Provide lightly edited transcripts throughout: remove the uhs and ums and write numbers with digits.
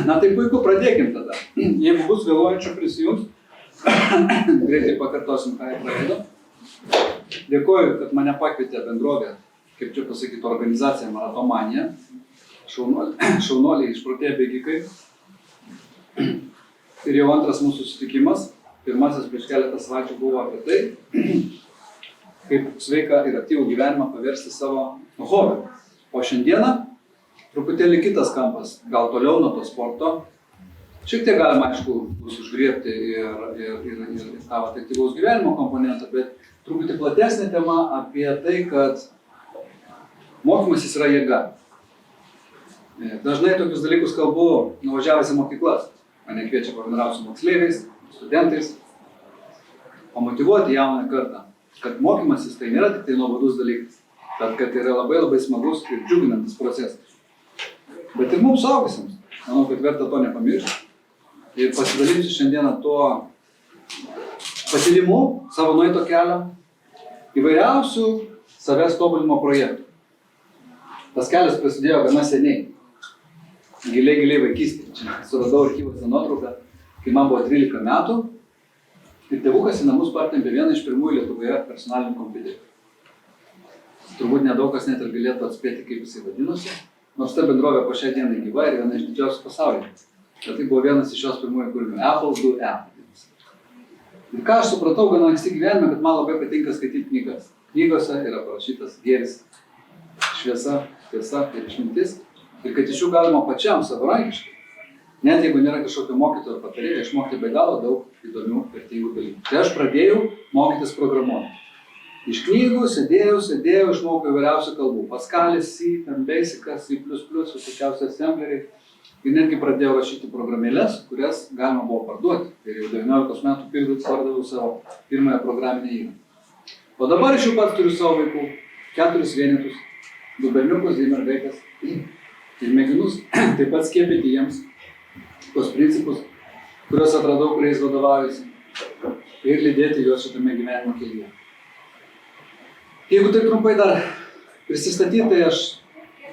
Na tai puiku, pradėkim tada. Jeigu bus vėluojančių prisijungs, greitai pakartosim, ką jie praleido. Dėkoju, kad mane pakvietė bendrovė, kaip čia pasakyti, organizacija Maratomanija. Šaunuoliai išprotėję bėgikai. Ir jau antras mūsų susitikimas. Pirmasis prieš keletą savaičių buvo apie tai, kaip sveiką ir aktyvų gyvenimą paversti savo hobiu. O šiandieną truputėlį kitas kampas, gal toliau nuo to sporto. Šiek tiek galima, aišku, bus užgriebti ir tą aktyvaus gyvenimo komponentą, bet truputį platesnė tema apie tai, kad mokymasis yra jėga. Dažnai tokius dalykus kalbu nuvažiavęs į mokyklas. Mane kviečia pabendrauti su moksleiviais, studentais, pamotyvuoti jaunąją kartą, kad mokymasis tai nėra tik tai nuobodus dalykas, bet kad yra labai smagus ir džiuginantis procesas. Bet ir mums suaugusiems, manau, kad verta to nepamiršti. Ir pasidalinsiu šiandieną tuo patyrimu, savo nueito kelio, įvairiausių savęs tobulinimo projektų. Tas kelias prasidėjo gana seniai, giliai vaikystėje. Čia suradau archyvuose nuotrauką, kai man buvo 13 metų ir tėvukas į namus partempė vieną iš pirmųjų Lietuvoje personalinių kompiuterių. Turbūt nedaug kas net ir galėtų atspėti, kaip jisai vadinosi, nors ta bendrovė po šią dieną gyva ir viena iš didžiausių pasaulyje. Bet tai buvo vienas iš jos pirmųjų kūrinių, Apple IIe. Ir ką aš supratau gana anksti gyvenime, kad man labai patinka skaityti knygas. Knygose yra parašytas gėris, šviesa, tiesa ir išmintis. Ir kad iš jų galima pačiam savarankiškai, net jeigu nėra kažkokio mokytojo ar patarėjo, išmokti be galo daug įdomių, vertingų dalykų. Tai aš pradėjau mokytis programuoti. Iš knygų sėdėjau, išmokau įvairiausių kalbų. Paskalis, C, Basicas, C++, visokiausi assembleriai. Ir netgi pradėjau rašyti programėles, kurias galima buvo parduoti. Ir jau 19 metų pardaviau savo pirmąją programinę įrangą. O dabar aš jau pats turiu savo vaikų, 4 vienetus, 2 berniukus, 2 mergaitės. Ir mėginus taip pat skiepyti jiems tos principus, kuriuos atradau, kuriais vadovaujuosi, ir lydėti juos šitame gyvenimo kelyje. Jeigu taip trumpai dar prisistatyti, tai aš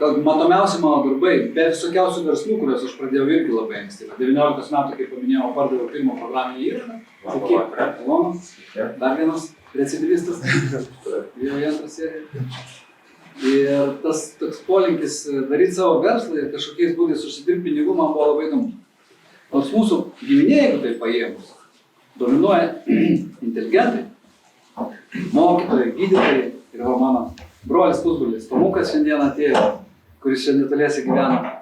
gal matomiausi mano darbai, be visokiausių verslų, kuriuos aš pradėjau irgi labai anksti. 19 metų, kaip paminėjau, pardaviau pirmą programinę įrangą. Dar vienas recidivistas, jau antrą seriją. Ir tas toks polinkis daryti savo verslą ir kažkokiais būdais užsidirbti pinigų man buvo labai įdomu. Nors mūsų giminė, jeigu tai paėmus, dominuoja inteligentai, mokytojai, gydytojai. Ir mano brolis pusbrolis Tomukas šiandien atėjo, kuris šiandien netoliese gyvena,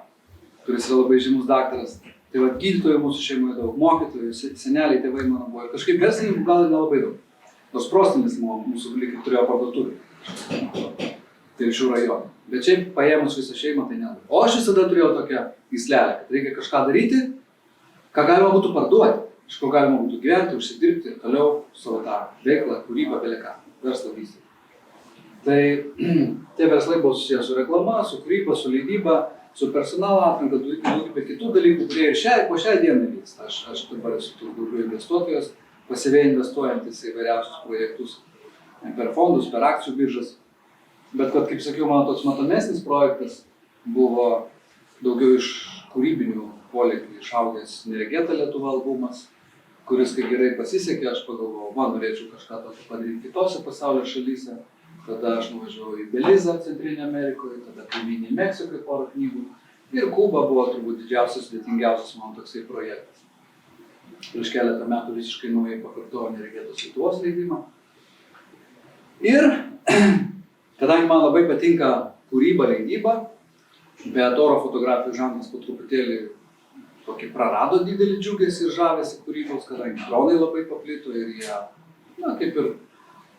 kuris yra labai žymus daktaras. Tai va, gydytojų mūsų šeimoje daug, mokytojų, seneliai, tėvai mano buvo. Kažkaip verslininkų gal ir nelabai daug. Nors prostinis mūsų lyg turėjo parduotuvę. Tai šių rajonų. Bet šiaip paėmus visą šeimą tai nelabai. O aš visada turėjau tokią gyslelę, kad reikia kažką daryti, ką galima būtų parduoti, iš ko galima būtų gyventi, užsidirbti ir toliau savo tą veiklą, kūrybą, beleką, verslą vystyti. Tai tie verslai buvo susijęs su reklama, su kūryba, su leidyba, su personalo atranka, daugybė kitų dalykų, kurie ir po šią dieną vyksta. Aš dabar esu daugiau investuotojas, pasyviai investuojantis į vairiausius projektus per fondus, per akcijų biržas. Bet, kaip sakiau, mano toks matomesnis projektas buvo daugiau iš kūrybinių polėkių išaugęs Neregėta Lietuva albumas, kuris, kai gerai pasisekė, aš pagalvojau, man norėčiau kažką tokio padaryti kitose pasaulio šalyse. Tada aš nuvažiavau į Belizą, Centrinę Amerikoje, tada kaimynį į Meksikoje porą knygų. Ir Kuba buvo turbūt didžiausias, sudėtingiausias man toksai projektas. Prieš keletą metų visiškai naujai pakartojau Neregėtos Lietuvos leidimą. Ir kadangi man labai patinka kūryba, leidyba, bet oro fotografijų žanras po truputėlį tokį prarado didelį džiugesį ir žavesį kūrybos, kadangi dronai labai paplito ir jie, kaip ir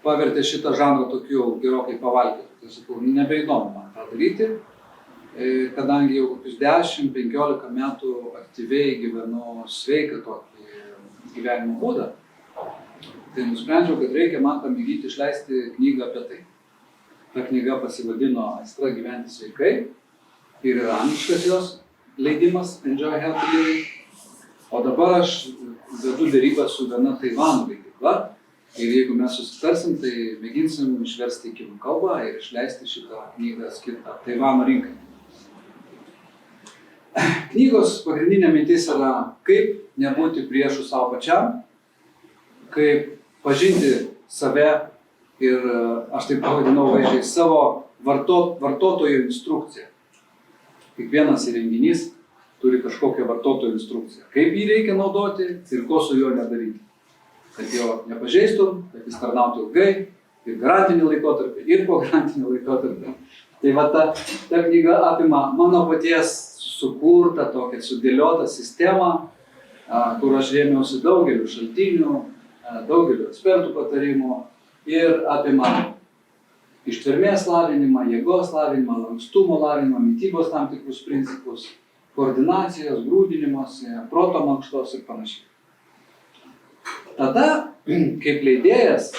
pavertė šitą žanrą tokiu gerokai pavalgyti. Tai sakau, nebeįdomu man tą daryti, kadangi jau kokius 10-15 metų aktyviai gyvenu sveiką tokį gyvenimo būdą, tai nusprendžiau, kad reikia man pamėginti išleisti knygą apie tai. Ta knyga pasivadino Aistra gyventi sveikai ir yra angliškas jos leidimas Enjoy Healthy Living. O dabar aš vedu derybą su viena Taivano leidykla. Ir jeigu mes susitarsim, tai mėginsim išversti į kinų kalbą ir išleisti šitą knygą skirtą Taivano rinkai. Knygos pagrindinė mintis yra, kaip nebūti priešų savo pačiam, kaip pažinti save ir, aš taip pavadinau vaizdžiai, savo vartotojo instrukciją. Kiekvienas įrenginys turi kažkokią vartotojo instrukciją, kaip jį reikia naudoti ir ko su juo nedaryti. Kad jo nepažeistum, kad jis tarnautų ilgai, ir garantinį laikotarpį, ir po garantinį laikotarpį. Tai va ta knyga apima mano paties sukurtą, tokią sudėliotą sistemą, kur aš rėmiausi daugeliu šaltinių, daugeliu ekspertų patarimų ir apima ištvermės lavinimą, jėgos lavinimą, lankstumo lavinimą, mitybos tam tikrus principus, koordinacijos, grūdinimosi, proto mankštos ir panašiai. Tada, kaip leidėjas,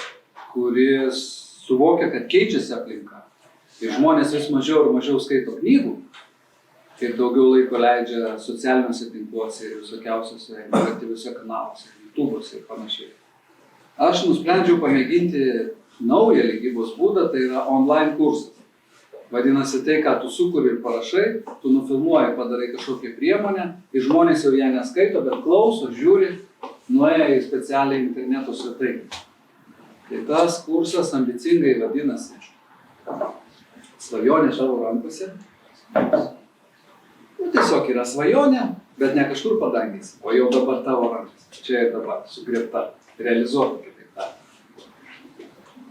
kuris suvokia, kad keičiasi aplinka ir žmonės vis mažiau ir mažiau skaito knygų ir daugiau laiko leidžia socialiniuose tinkluose ir visokiausiuose interaktyviuose kanaluose, YouTube'uose ir panašiai. Aš nusprendžiau pamėginti naują leidybos būdą, tai yra online kursas. Vadinasi, tai, ką tu sukuri ir parašai, tu nufilmuoji, padarai kažkokią priemonę ir žmonės jau ją neskaito, bet klauso, žiūri, nuėję į specialią interneto svetainę. Tai tas kursas ambicingai vadinasi Svajonė tavo rankose. Tiesiog yra svajonė, bet ne kažkur padangėsi, o jau dabar tavo rankose. Čia ir dabar sugriebta, realizuota kitaip tariant.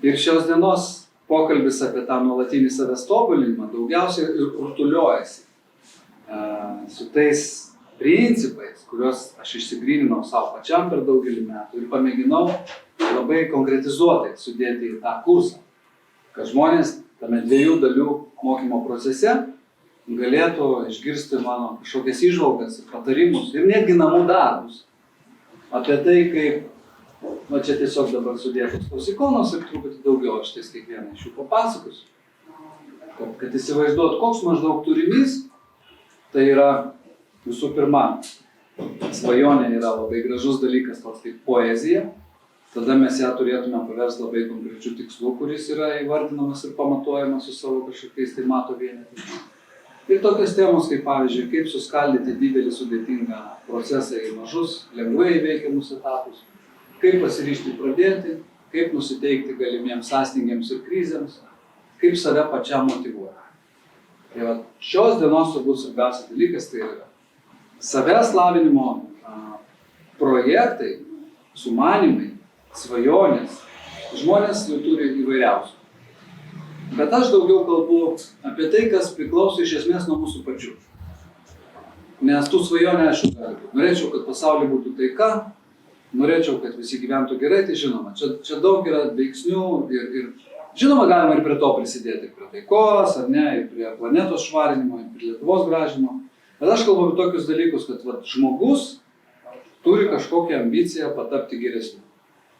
Ir šios dienos pokalbis apie tą nuolatinį savęs tobulinimą daugiausiai ir rutuliojasi su tais principais, kuriuos aš išsigryninau savo pačiam per daugelį metų ir pamėginau labai konkretizuotai sudėti į tą kursą, kad žmonės tame 2 dalių mokymo procese galėtų išgirsti mano kažkokias įžvalgas ir patarimus ir netgi namų darbus apie tai, kaip, va čia tiesiog dabar sudėtos tos ikonos ir truputį daugiau aš ties kiekvieną iš jų papasakosiu. Kad įsivaizduot, koks maždaug turinys, tai yra visų pirma, svajonė yra labai gražus dalykas, toks kaip poezija. Tada mes ją turėtume paversti labai konkrečių tikslų, kuris yra įvardinamas ir pamatuojamas su savo kažkokiais tai mato vienetais. Ir tokios temos kaip pavyzdžiui, kaip suskaldyti didelį sudėtingą procesą į mažus, lengvai įveikiamus etapus, kaip pasiryžti pradėti, kaip nusiteikti galimiems sąstingiams ir krizėms, kaip save pačiam motyvuoti. Tai va, šios dienos turbūt svarbiausias dalykas tai yra savęs lavinimo projektai, sumanymai, svajonės. Žmonės jų turi įvairiausių. Bet aš daugiau kalbu apie tai, kas priklauso iš esmės nuo mūsų pačių. Nes tų svajonė aišku gali būti. Norėčiau, kad pasaulyje būtų taika, norėčiau, kad visi gyventų gerai, tai žinoma, čia daug yra veiksnių ir žinoma, galima ir prie to prisidėti, prie taikos, ar ne, ir prie planetos švarinimo, ir prie Lietuvos gražinimo. Bet aš kalbu apie tokius dalykus, kad žmogus turi kažkokią ambiciją patapti geresniu.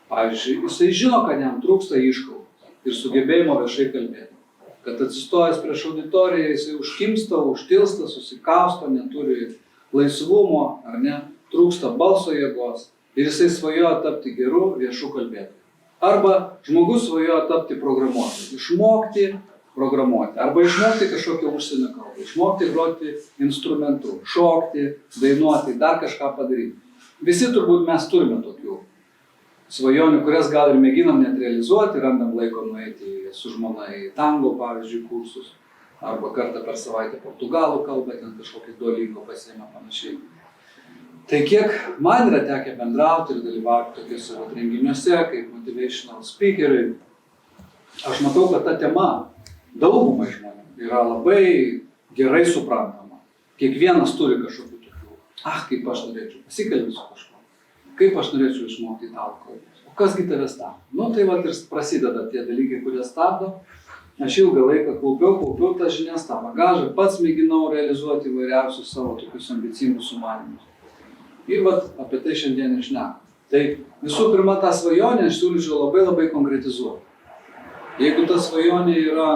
Pavyzdžiui, jisai žino, kad jam trūksta iškalbos ir sugebėjimo viešai kalbėti. Kad atsistojęs prieš auditoriją, jisai užkimsta, užtilsta, susikausto, neturi laisvumo, ar ne, trūksta balso jėgos ir jisai svajoja tapti geru viešu kalbėtoju. Arba žmogus svajoja tapti programuotoju, išmokti programuoti, arba išmokti kažkokią užsienio kalbą, išmokti groti instrumentu, šokti, dainuoti, dar kažką padaryti. Visi turbūt mes turime tokių svajonių, kurias gal ir mėginam net realizuoti, randam laiko nueiti su žmona į tango, pavyzdžiui, kursus, arba kartą per savaitę portugalų kalbą, ten kažkokį Duolingo pasiėmę panašiai. Tai kiek man yra tekę bendrauti ir dalyvauti tokiuose renginiuose, kaip motivational speakeriai, aš matau, kad ta tema daugumai žmonių yra labai gerai suprantama. Kiekvienas turi kažkokių tokių, kaip aš norėčiau, pasikalbėti su kažkuo. Kaip aš norėčiau išmokti italų kalbos. O kasgi tave stabdo? Nu, tai vat ir prasideda tie dalykai, kurie stabdo. Aš ilgą laiką kaupiau tas žinias, tą bagažą, pats mėginau realizuoti įvairiausius savo tokius ambicingus sumanymus. Ir vat apie tai šiandien išneku. Tai visų pirma, tą svajonę aš siūlyčiau labai konkretizuoti. Jeigu ta svajonė yra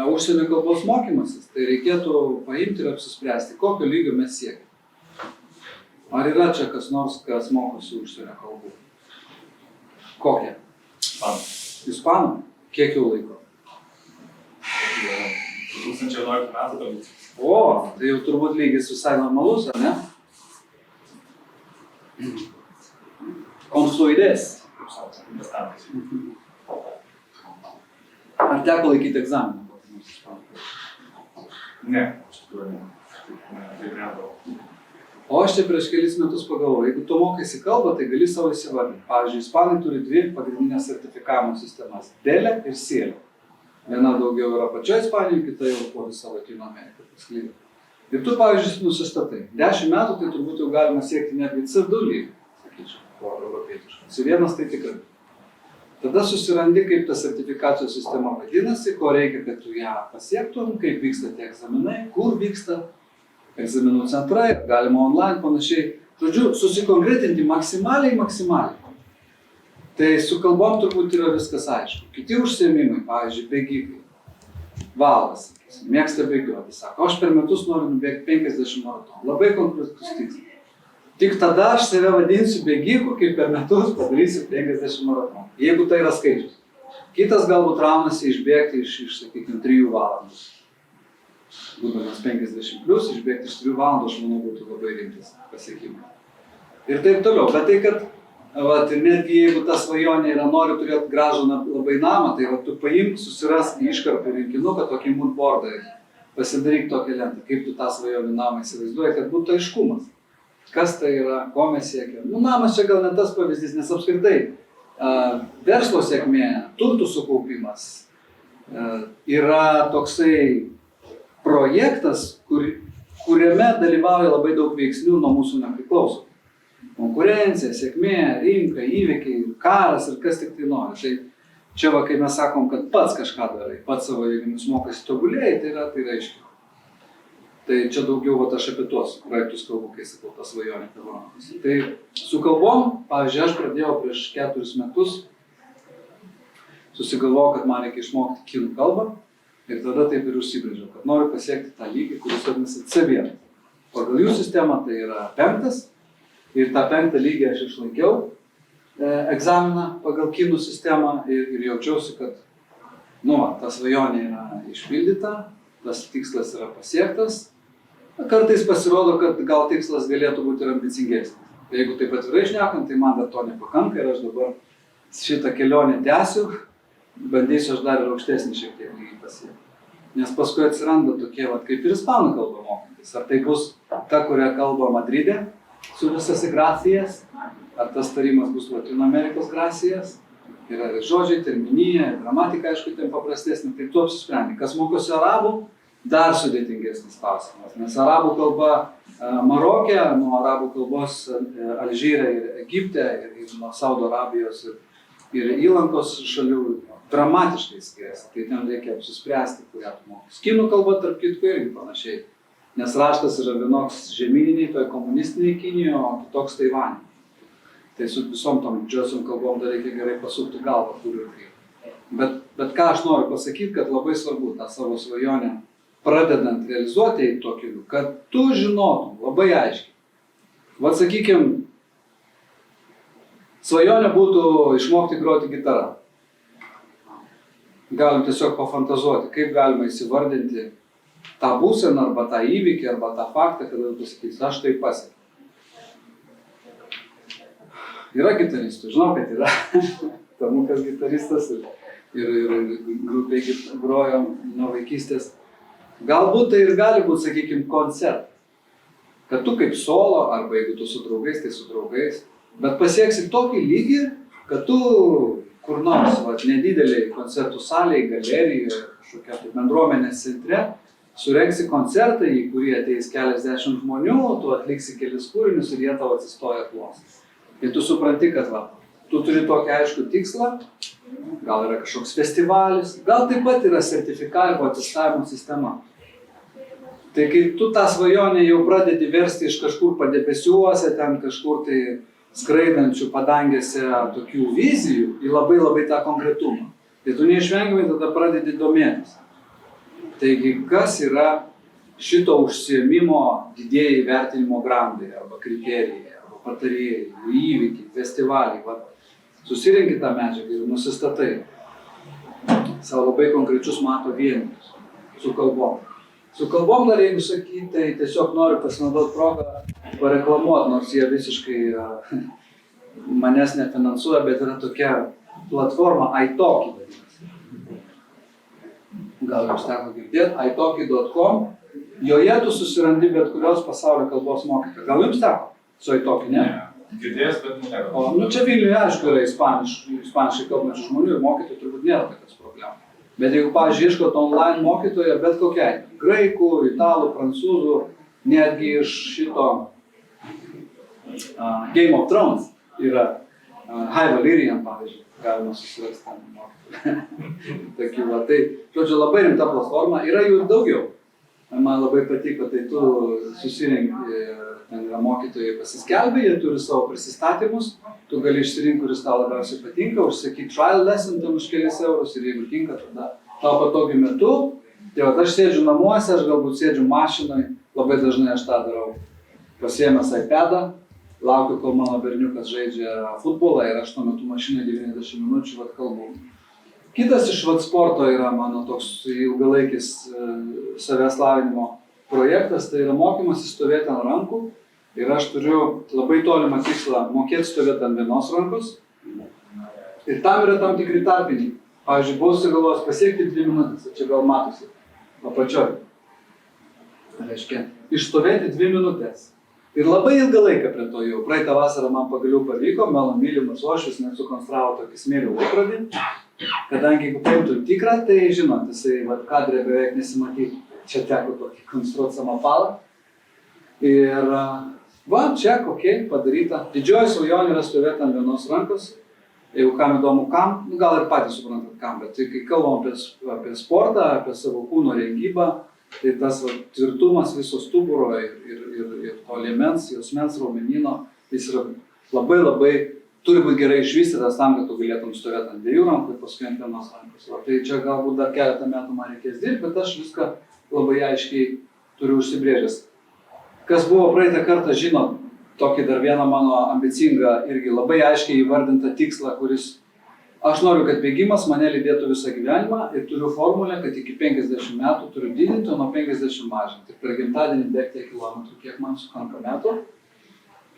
užsienio kalbos mokymasis, tai reikėtų paimti ir apsispręsti, kokio lygio mes siekiame. Ar yra čia kas nors, kas mokosi užsienio kalbų? Kokią? Ispanų. Ispanų? Kiek jau laiko? 2011 metų galbūt. O, tai jau turbūt lygis visai normalus, ar ne? Konfluidės. Ar teko laikyti egzaminą? Ne, iš tikrųjų ne. Taip nebuvo. O aš čia prieš kelis metus pagalvojau, jeigu tu mokaisi kalbą, tai gali savo įsivardinti. Pavyzdžiui, ispanai turi dvi pagrindinės sertifikavimo sistemas – DELE ir SIELE. Viena daugiau yra pačioje Ispanijoje, kita jau po visą Latino Ameriką pasklydo. Ir tu, pavyzdžiui, nusistatai. 10 metų tai turbūt jau galima siekti netgi C2 lygį, sakyčiau, po europietiškai. C1 tai tikrai. Tada susirandi, kaip ta sertifikacijos sistema vadinasi, ko reikia, kad tu ją pasiektum, kaip vyksta tie egzaminai, kur vyksta egzaminų centrai, galima online, panašiai. Žodžiu, susikonkretinti maksimaliai. Tai su kalbom turbūt yra viskas aišku. Kiti užsiėmimai, pavyzdžiui, bėgikai. Valas, mėgsta bėgioti, sako, aš per metus noriu nubėgti 50 maratonų. Labai konkretus tikslas. Tik tada aš save vadinsiu bėgiku, kai per metus padarysiu 50 maratonų. Jeigu tai yra skaičius. Kitas galbūt raunasi išbėgti iš sakykime, 3 valandų. Būdamas 50 plius, išbėgti iš 3 valandų, aš manau, būtų labai rimtas pasiekimas. Ir taip toliau. Bet tai, kad ir netgi jeigu ta svajonė yra, noriu turėti gražų labai namą, tai tu paimk, susirask iškarpų rinkinuką, tokį moodboardą ir pasidaryk tokią lentą, kaip tu tą svajonį namą įsivaizduoji, kad būtų aiškumas. Kas tai yra, ko mes siekiam. Namas čia gal ne tas pavyzdys, nes apskritai verslo sėkmė, turtų sukaupimas yra toksai projektas, kuriame dalyvauja labai daug veiksnių nuo mūsų nepriklauso. Konkurencija, sėkmė, rinka, įvykiai, karas ir kas tik tai nori. Tai čia va, kai mes sakom, kad pats kažką darai, pats savo jėgomis mokasi tobulėjai, tai yra aiškiai. Tai čia daugiau va, aš apie tuos projektus kalbu, kai sakau, tas svajonė kalbomis. Tai su kalbom, pavyzdžiui, aš pradėjau prieš 4 metus, susigalvojau, kad man reikia išmokti kinų kalbą ir tada taip ir užsibrėžiau, kad noriu pasiekti tą lygį, kuris vadinasi C1. Pagal jų sistemą tai yra 5. Ir tą 5 lygį aš išlaikiau egzaminą pagal kinų sistemą ir jaučiausi, kad ta svajonė yra išpildyta, tas tikslas yra pasiektas. Kartais pasirodo, kad gal tikslas galėtų būti ir ambicingesnis. Jeigu taip atvirai šnekant, tai man dar to nepakanka ir aš dabar šitą kelionę tęsiu, bandysiu aš dar ir aukštesnį šiek tiek lygį pasiekti. Nes paskui atsiranda tokie, kaip ir ispanų kalbą mokantis. Ar tai bus ta, kurią kalba Madride, su visas gracijas, ar tas tarimas bus Latino Amerikos gracijas, yra ir žodžiai, terminija, ir gramatika, aišku, ten paprastesnė, tai tu apsisprendi. Kas mokosi arabų, dar sudėtingesnis klausimas, nes arabų kalba Maroke, nuo arabų kalbos Alžyre ir Egipte, ir nuo Saudo Arabijos ir Įlankos šalių dramatiškai skiriasi, tai ten reikia apsispręsti, kurią tu mokosi. Kinų kalba, tarp kitko, irgi panašiai. Nes raštas yra vienoks žemyniniai, toje komunistiniai Kinijoje, o kitoks Taivane. Tai su visom tom didžiosiom kalbom dar reikia gerai pasukti galvą, kur ir kaip. Bet ką aš noriu pasakyti, kad labai svarbu tą savo svajonę pradedant realizuoti į to keliu, kad tu žinotum labai aiškiai. Vat sakykim, svajonė būtų išmokti groti gitarą. Galim tiesiog pafantazuoti, kaip galima įsivardinti tą būseną, arba tą įvykį, arba tą faktą, kada tu pasakysi, aš tai pasiekiau. Yra gitaristų, žinau, kad yra. Tamukas gitaristas ir grupiai grojom nuo vaikystės. Galbūt tai ir gali būti, sakykime, koncertas. Kad tu kaip solo, arba jeigu tu su draugais, tai su draugais, bet pasieksi tokį lygį, kad tu kur nors, nedideliai koncertų salėje, galerijoje, kažkokia bendruomenės centre, surengsi koncertą, į kurį ateis keliasdešimt žmonių, tu atliksi kelis kūrinius ir jie tau atsistoja klausos. Ir tu supranti, kad tu turi tokį aiškų tikslą, gal yra kažkoks festivalis, gal taip pat yra sertifikavimo atestavimo sistema. Tai kai tu tą svajonę jau pradedi versti iš kažkur padebesiuose, ten kažkur tai skraidančių padangėse tokių vizijų į labai tą konkretumą, tai tu neišvengiamai tada pradedi domėtis. Taigi, kas yra šito užsiėmimo didieji vertinimo grandai, arba kriterijai, arba patarėjai, įvykiai, festivaliai. Susirenki tą medžiagą ir nusistatai savo labai konkrečius mato vienetus su kalbom. Su kalbom dar jeigu sakyti, tai tiesiog noriu pasinaudoti progą pareklamuoti, nors jie visiškai manęs nefinansuoja, bet yra tokia platforma italki vadinasi. Gal jums teko girdėti, italki.com. Joje tu susirandi bet kurios pasaulio kalbos mokytoją. Gal jums teko su italki, ne? Girdėjęs, bet neteko. O, čia Vilniuje, aišku, yra ispaniškai kalbančių žmonių ir mokytojų turbūt nėra tokios problemos. Bet jeigu, pavyzdžiui, ieškot online mokytoją, bet kokiai, graikų, italų, prancūzų, netgi iš šito Game of Thrones yra High Valyrian, pavyzdžiui, galima susirasti ten mokytojų. Tokių, va, tai, žodžiu, labai rimta platforma, yra jų ir daugiau. Man labai patiko, tai tu susirenki, ten yra mokytojai pasiskelbė, jie turi savo prisistatymus, tu gali išsirinkti, kuris tau labiausiai patinka, užsakyti trial lesson ten už kelis eurus ir jeigu tinka, tada tau patogiu metu. Tai va, aš sėdžiu namuose, aš galbūt sėdžiu mašinoj, labai dažnai aš tą darau. Pasiėmęs iPadą, laukiu, kol mano berniukas žaidžia futbolą ir aš tuo metu mašinai 90 minučių vat kalbu. Kitas iš vat sporto yra mano toks ilgalaikis savęs lavinimo projektas, tai yra mokymasis stovėti ant rankų. Ir aš turiu labai tolimą tikslą mokėti stovėti ant vienos rankos. Ir tam yra tam tikri tarpiniai. Pavyzdžiui, buvau sugalvojęs pasiekti 2 minutės, čia gal matosi, apačioj. Reiškia, išstovėti 2 minutės. Ir labai ilgą laiką prie to jau. Praeitą vasarą man pagaliau pavyko, mano mylimas Uošvis net sukonstravo tokį smėlio laikrodį. Kadangi jeigu paimtų tikrą, tai žinot, jisai kadre beveik nesimatytų. Čia teko tokį konstruoti samopalą. Ir va, čia kokia padaryta. Didžioji svajonė yra stovėti ant vienos rankos. Jeigu kam įdomu kam, gal ir patys suprantat kam, bet tai, kai kalbam apie sportą, apie savo kūno rengybą, tai tas tvirtumas viso stuburo ir to liemens, juosmens raumenyno, jis yra labai turi būti gerai išvystytas tam, kad tu galėtum stovėti ant 2 rankų ir paskui ant vienos rankos. Tai čia galbūt dar keletą metų man reikės dirbti, bet aš viską labai aiškiai turiu užsibrėžęs. Kas buvo praeitą kartą, žinot, tokį dar vieną mano ambicingą irgi labai aiškiai įvardintą tikslą, kuris aš noriu, kad bėgimas mane lydėtų visą gyvenimą ir turiu formulę, kad iki 50 metų turiu didinti, o nuo 50 mažinti. Per gimtadienį bėgti tiek kilometrų, kiek man sukanka metų.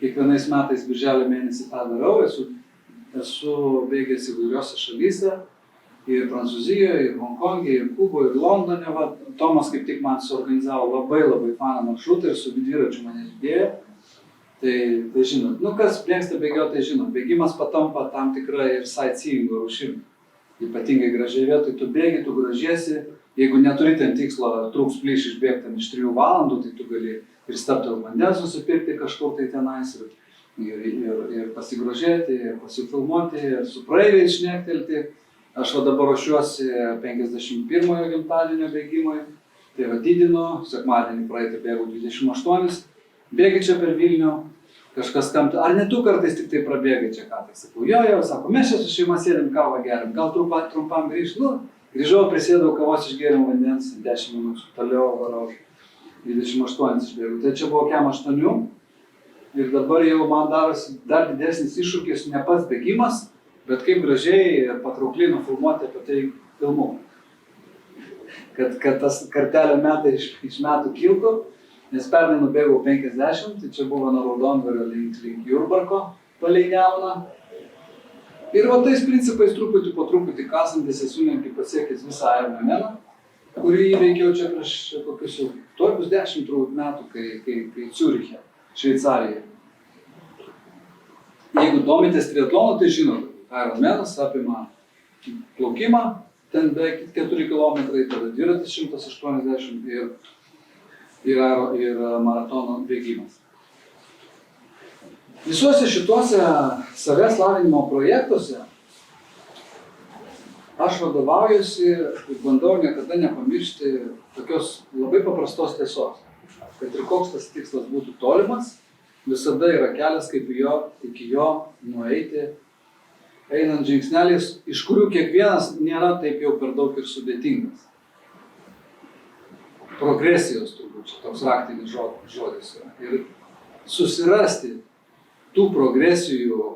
Kiekvienais metais birželio mėnesį tą darau, esu bėgęs įvairiose šalyse, ir Prancūzijoje, ir Honkongė, ir Kuboje, ir Londone. Va, Tomas kaip tik man suorganizavo labai faną maršrutą ir su dviračiu mane lydėjo. Tai žinot, kas mėgsta bėgioti, tai žinot, bėgimas patampa tam tikrą ir sightseeingo rūšim. Ypatingai gražiai vietoj, tu bėgi, tu gražiesi, jeigu neturi ten tikslo trūks plyš išbėgti iš 3 valandų, tai tu gali ir stabtelt vandens susipirkti kažkur tai tenais ir pasigrožėti, ir pasifilmuoti, ir su praeiviais šnektelti. Aš dabar ruošiuosi 51-ojo gimtadienio bėgimui, tai didinu, sekmadienį praeitą bėgau 28, bėgi čia per Vilnių, kažkas kamta, ar ne tu kartais tik tai prabėgai čia ką, tai sakau, jo, sako, mes čia su šeima sėdėm kavą geriam, gal trumpam grįžt, grįžau, prisėdau kavos išgėriau vandens, 10 minučių, toliau varau, 28 išbėgau, tai čia buvo kem 8 ir dabar jau man darosi dar didesnis iššūkis ne pats bėgimas, bet kaip gražiai ir patraukliai nufilmuoti apie tai filmu. Kad tas kartelio metai iš metų kiltų, nes pernai nubėgau 50, tai čia buvo nuo Raudondvario link Jurbarko palei Nemuną. Ir va tais principais truputį po truputį kasantis esu netgi pasiekęs visą Ironmaną, kurį įveikiau čia prieš kokius jau tokius 10 metų, kai Ciuriche, Šveicarijoje. Jeigu domitės triatlonu, tai žinot, Ironmanas apima plaukimą, ten beveik 4 km, tada dviratis 180 ir maratono bėgimas. Visuose šituose savęs lavinimo projektuose aš vadovaujuosi ir bandau niekada nepamiršti tokios labai paprastos tiesos, kad ir koks tas tikslas būtų tolimas, visada yra kelias, kaip iki jo nueiti, einant žingsneliais, iš kurių kiekvienas nėra taip jau per daug ir sudėtingas. Progresijos turbūt čia toks raktinis žodis yra. Ir susirasti tų progresijų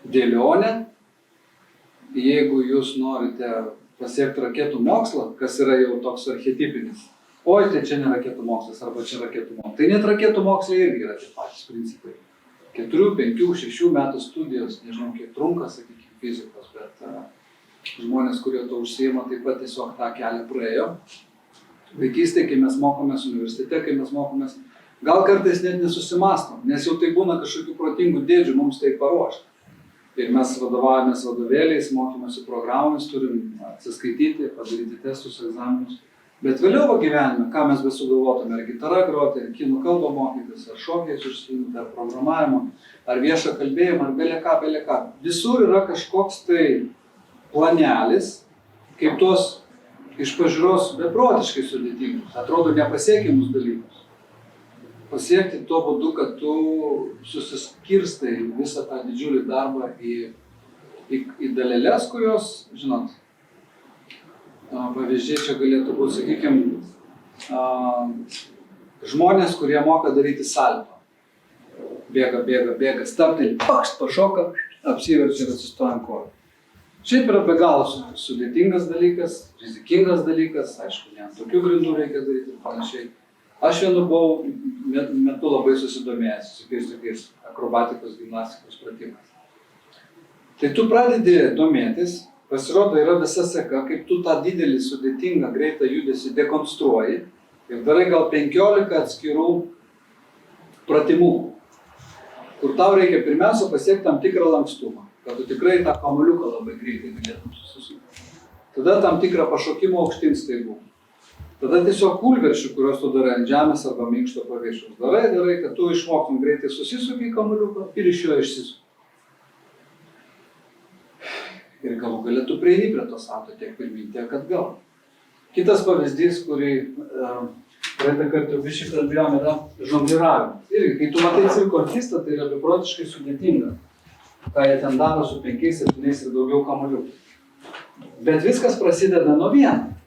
dėlionę, jeigu jūs norite pasiekti raketų mokslą, kas yra jau toks archetipinis. Oi, tai čia ne raketų mokslas, arba čia raketų mokslas. Tai net raketų mokslai irgi yra tie patys principai. 4, 5, 6 metų studijos, nežinau, kiek trunka, sakykime, fizikos, bet žmonės, kurie to užsiima, taip pat tiesiog tą kelią praėjo. Vaikystėje, kai mes mokomės universitete, kai mes mokomės, gal kartais net nesusimastom, nes jau tai būna kažkokių protingų dėdžių mums tai paruošti. Ir mes vadovaujamės vadovėliais, mokymasi programomis, turim atsiskaityti, padaryti testus, egzaminus. Bet vėliau gyvenime, ką mes besugalvotume, ar gitarą groti, ar kinų kalbą mokytis, ar šokiais užsiimti, ar programavimo, ar viešą kalbėjimą, ar bele ką. Visur yra kažkoks tai planelis, kaip tos iš pažiūros beprotiškai sudėtingus, atrodo nepasiekiamus dalykus. Pasiekti tuo būdu, kad tu susiskirstai visą tą didžiulį darbą į dalelės, kurios, žinot, pavyzdžiai čia galėtų būti, sakykime, žmonės, kurie moka daryti salto. Bėga, stabteli, pakšt, pašoka, apsiverčia ir atsistoja ant kojų. Šiaip yra be galo sudėtingas dalykas, rizikingas dalykas, aišku, ne ant tokių grindų reikia daryti ir panašiai. Aš vienu buvau metu labai susidomėjęs tokiais akrobatikos, gimnastikos pratimais. Tai tu pradedi domėtis, pasirodo yra visa seka, kaip tu tą didelį, sudėtingą, greitą judesį dekonstruoji ir darai gal 15 atskirų pratimų, kur tau reikia pirmiausia pasiekti tam tikrą lankstumą, kad tu tikrai tą kamuoliuką labai greitai galėtum susisukti. Tada tam tikrą pašokimo aukštyn staigumą. Tada tiesiog kūlversčių, kuriuos tu darai ant žemės arba minkšto paviršiaus. Darai, kad tu išmoktum greitai susisukti į kamuoliuką ir iš jo išsisukti. Ir galų gale tu prieini prie to salto tiek pirmyn, tiek atgal. Kitas pavyzdys, kurį praeitą kartą jau biškį kalbėjom, yra žongliravimas. Irgi, kai tu matai cirko artistą, tai yra beprotiškai sudėtinga, ką jie ten daro su 5, 7 ir daugiau kamuoliukų. Bet viskas prasideda nuo vieno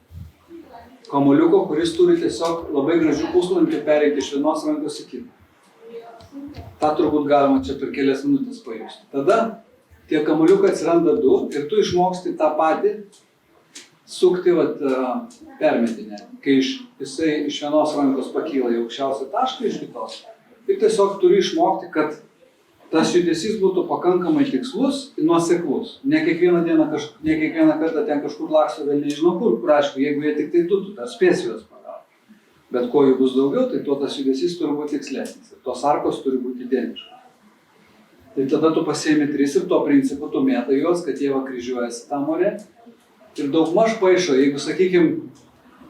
kamuoliuko, kuris turi tiesiog labai gražių puslankį pereiti iš vienos rankos į kitą. Ta turbūt galima čia per kelias minutės pajusti. Tada tie kamuoliukai atsiranda 2 ir tu išmoksti tą patį sukti permetinę, kai jisai iš vienos rankos pakyla į aukščiausią tašką iš kitos. Ir tiesiog turi išmokti, kad tas judesys būtų pakankamai tikslus ir nuoseklus. Ne kiekvieną kartą ten kažkur laksto vėl nežinau kur, aišku, jeigu jie tik tai tu dar spėsi juos pagauti. Bet kuo jų bus daugiau, tai tuo tas judesys turi būti tikslesnis ir tos arkos turi būti identiškos. Tai tada tu pasiimi 3 ir tuo principu tu mėtai juos, kad jie kryžiuojasi tam ore ir daugmaž paišo, jeigu, sakykime,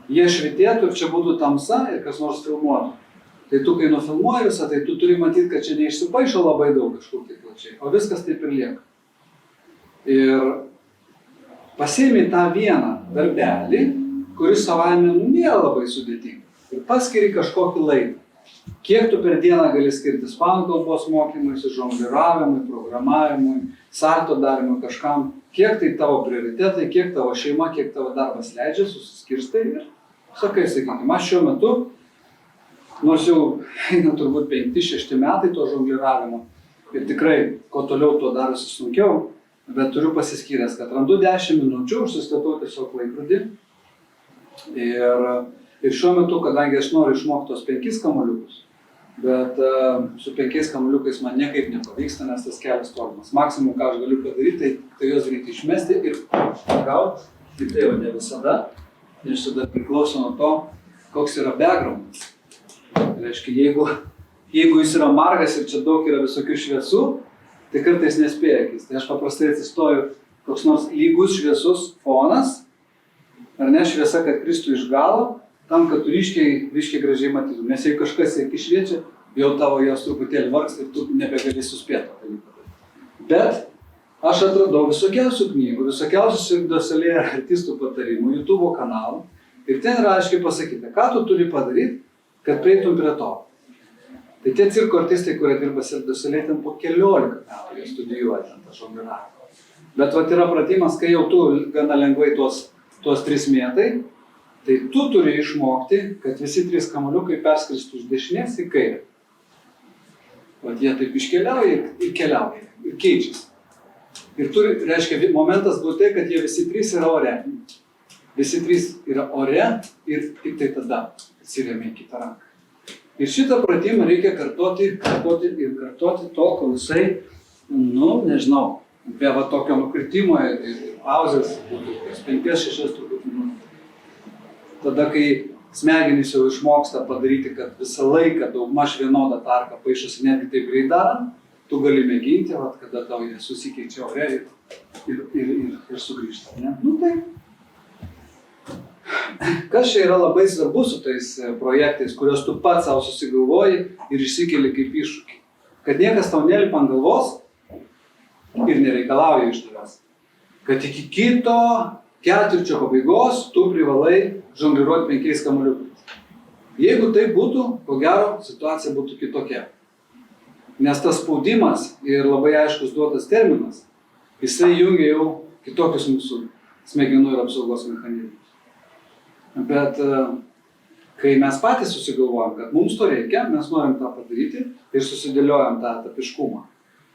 jie švitėtų ir čia būtų tamsa ir kas nors filmuotų. Tai tu, kai nufilmuoji visą, tai tu turi matyti, kad čia neišsipaišo labai daug kažkur tai plačiai, o viskas taip ir lieka. Ir pasiimi tą vieną darbelį, kuris savaime nėra labai sudėtinga, ir paskiri kažkokį laiką. Kiek tu per dieną gali skirti ispanų kalbos mokymuisi, žongliravimui, programavimui, salto darimui kažkam, kiek tai tavo prioritetai, kiek tavo šeima, kiek tavo darbas leidžia, susiskirstai ir sakai, sakykime, aš šiuo metu, nors jau eina turbūt 5-6 metai to žongliravimo ir tikrai, ko toliau, tuo darosi sunkiau, bet turiu pasiskyręs, kad randu 10 minučių, užsistatau tiesiog laikrodį ir šiuo metu, kadangi aš noriu išmokti tos 5 kamuoliukus, bet su 5 kamuoliukais man niekaip nepavyksta, nes tas kelias tolimas. Maksimum, ką aš galiu padaryti, tai juos greitai išmesti ir pagauti, ir tai jau ne visada, nes tada priklauso nuo to, koks yra backgroundas. Reiškia, jeigu jis yra margas ir čia daug yra visokių šviesų, tai kartais nespėja akis. Tai aš paprastai atsistoju koks nors lygus šviesus fonas, ar ne šviesa, kad kristų iš galo, tam, kad tu ryškiai gražiai matytum. Nes jeigu kažkas į akį šviečia, jau tavo jos truputėlį vargsta ir tu nebegali suspėti tą dalyką. Bet aš atradau visokiausių knygų, visokiausių Cirko du Soleil artistų patarimų, YouTube kanalų ir ten yra aiškiai pasakyta, ką tu turi padaryti, kad prieitum prie to. Tai tie cirko artistai, kurie dirba Cirko du Soleil, ten po 14 metų jie studijuoja ten tą žongliravimą. Bet yra pratimas, kai jau tu gana lengvai tuos 3 mėtai, tai tu turi išmokti, kad visi 3 kamuoliukai perskristų iš dešinės į kairę. Vat jie taip iškeliauja ir keliauja, ir keičiasi. Ir reiškia, momentas buvo tai, kad jie visi 3 yra ore. visi trys yra ore ir tik tai tada atsiremia į kitą ranką. Ir šitą pratimą reikia kartoti tol, kol jisai, nežinau, be va tokio nukritimo ir pauzės būtų 5-6 turbūt minutės. Tada, kai smegenys jau išmoksta padaryti, kad visą laiką daugmaž vienodą tarką paišosi netgi taip greit darant, tu gali mėginti, kada tau jie susikeičia ore ir sugrįžta. Ne? Taip. Kas čia yra labai svarbu su tais projektais, kuriuos tu pats savo susigalvoji ir išsikeli kaip iššūkį? Kad niekas tau nelipa ant galvos ir nereikalauja iš tavęs. Kad iki kito ketvirčio pabaigos tu privalai žongliruoti 5 kamuoliukais. Jeigu tai būtų, ko gero, situacija būtų kitokia. Nes tas spaudimas ir labai aiškus duotas terminas, jisai jungia jau kitokius mūsų smegenų ir apsaugos mechanizmus. Bet kai mes patys susigalvojam, kad mums to reikia, mes norim tą padaryti ir susidėliojam tą etapiškumą.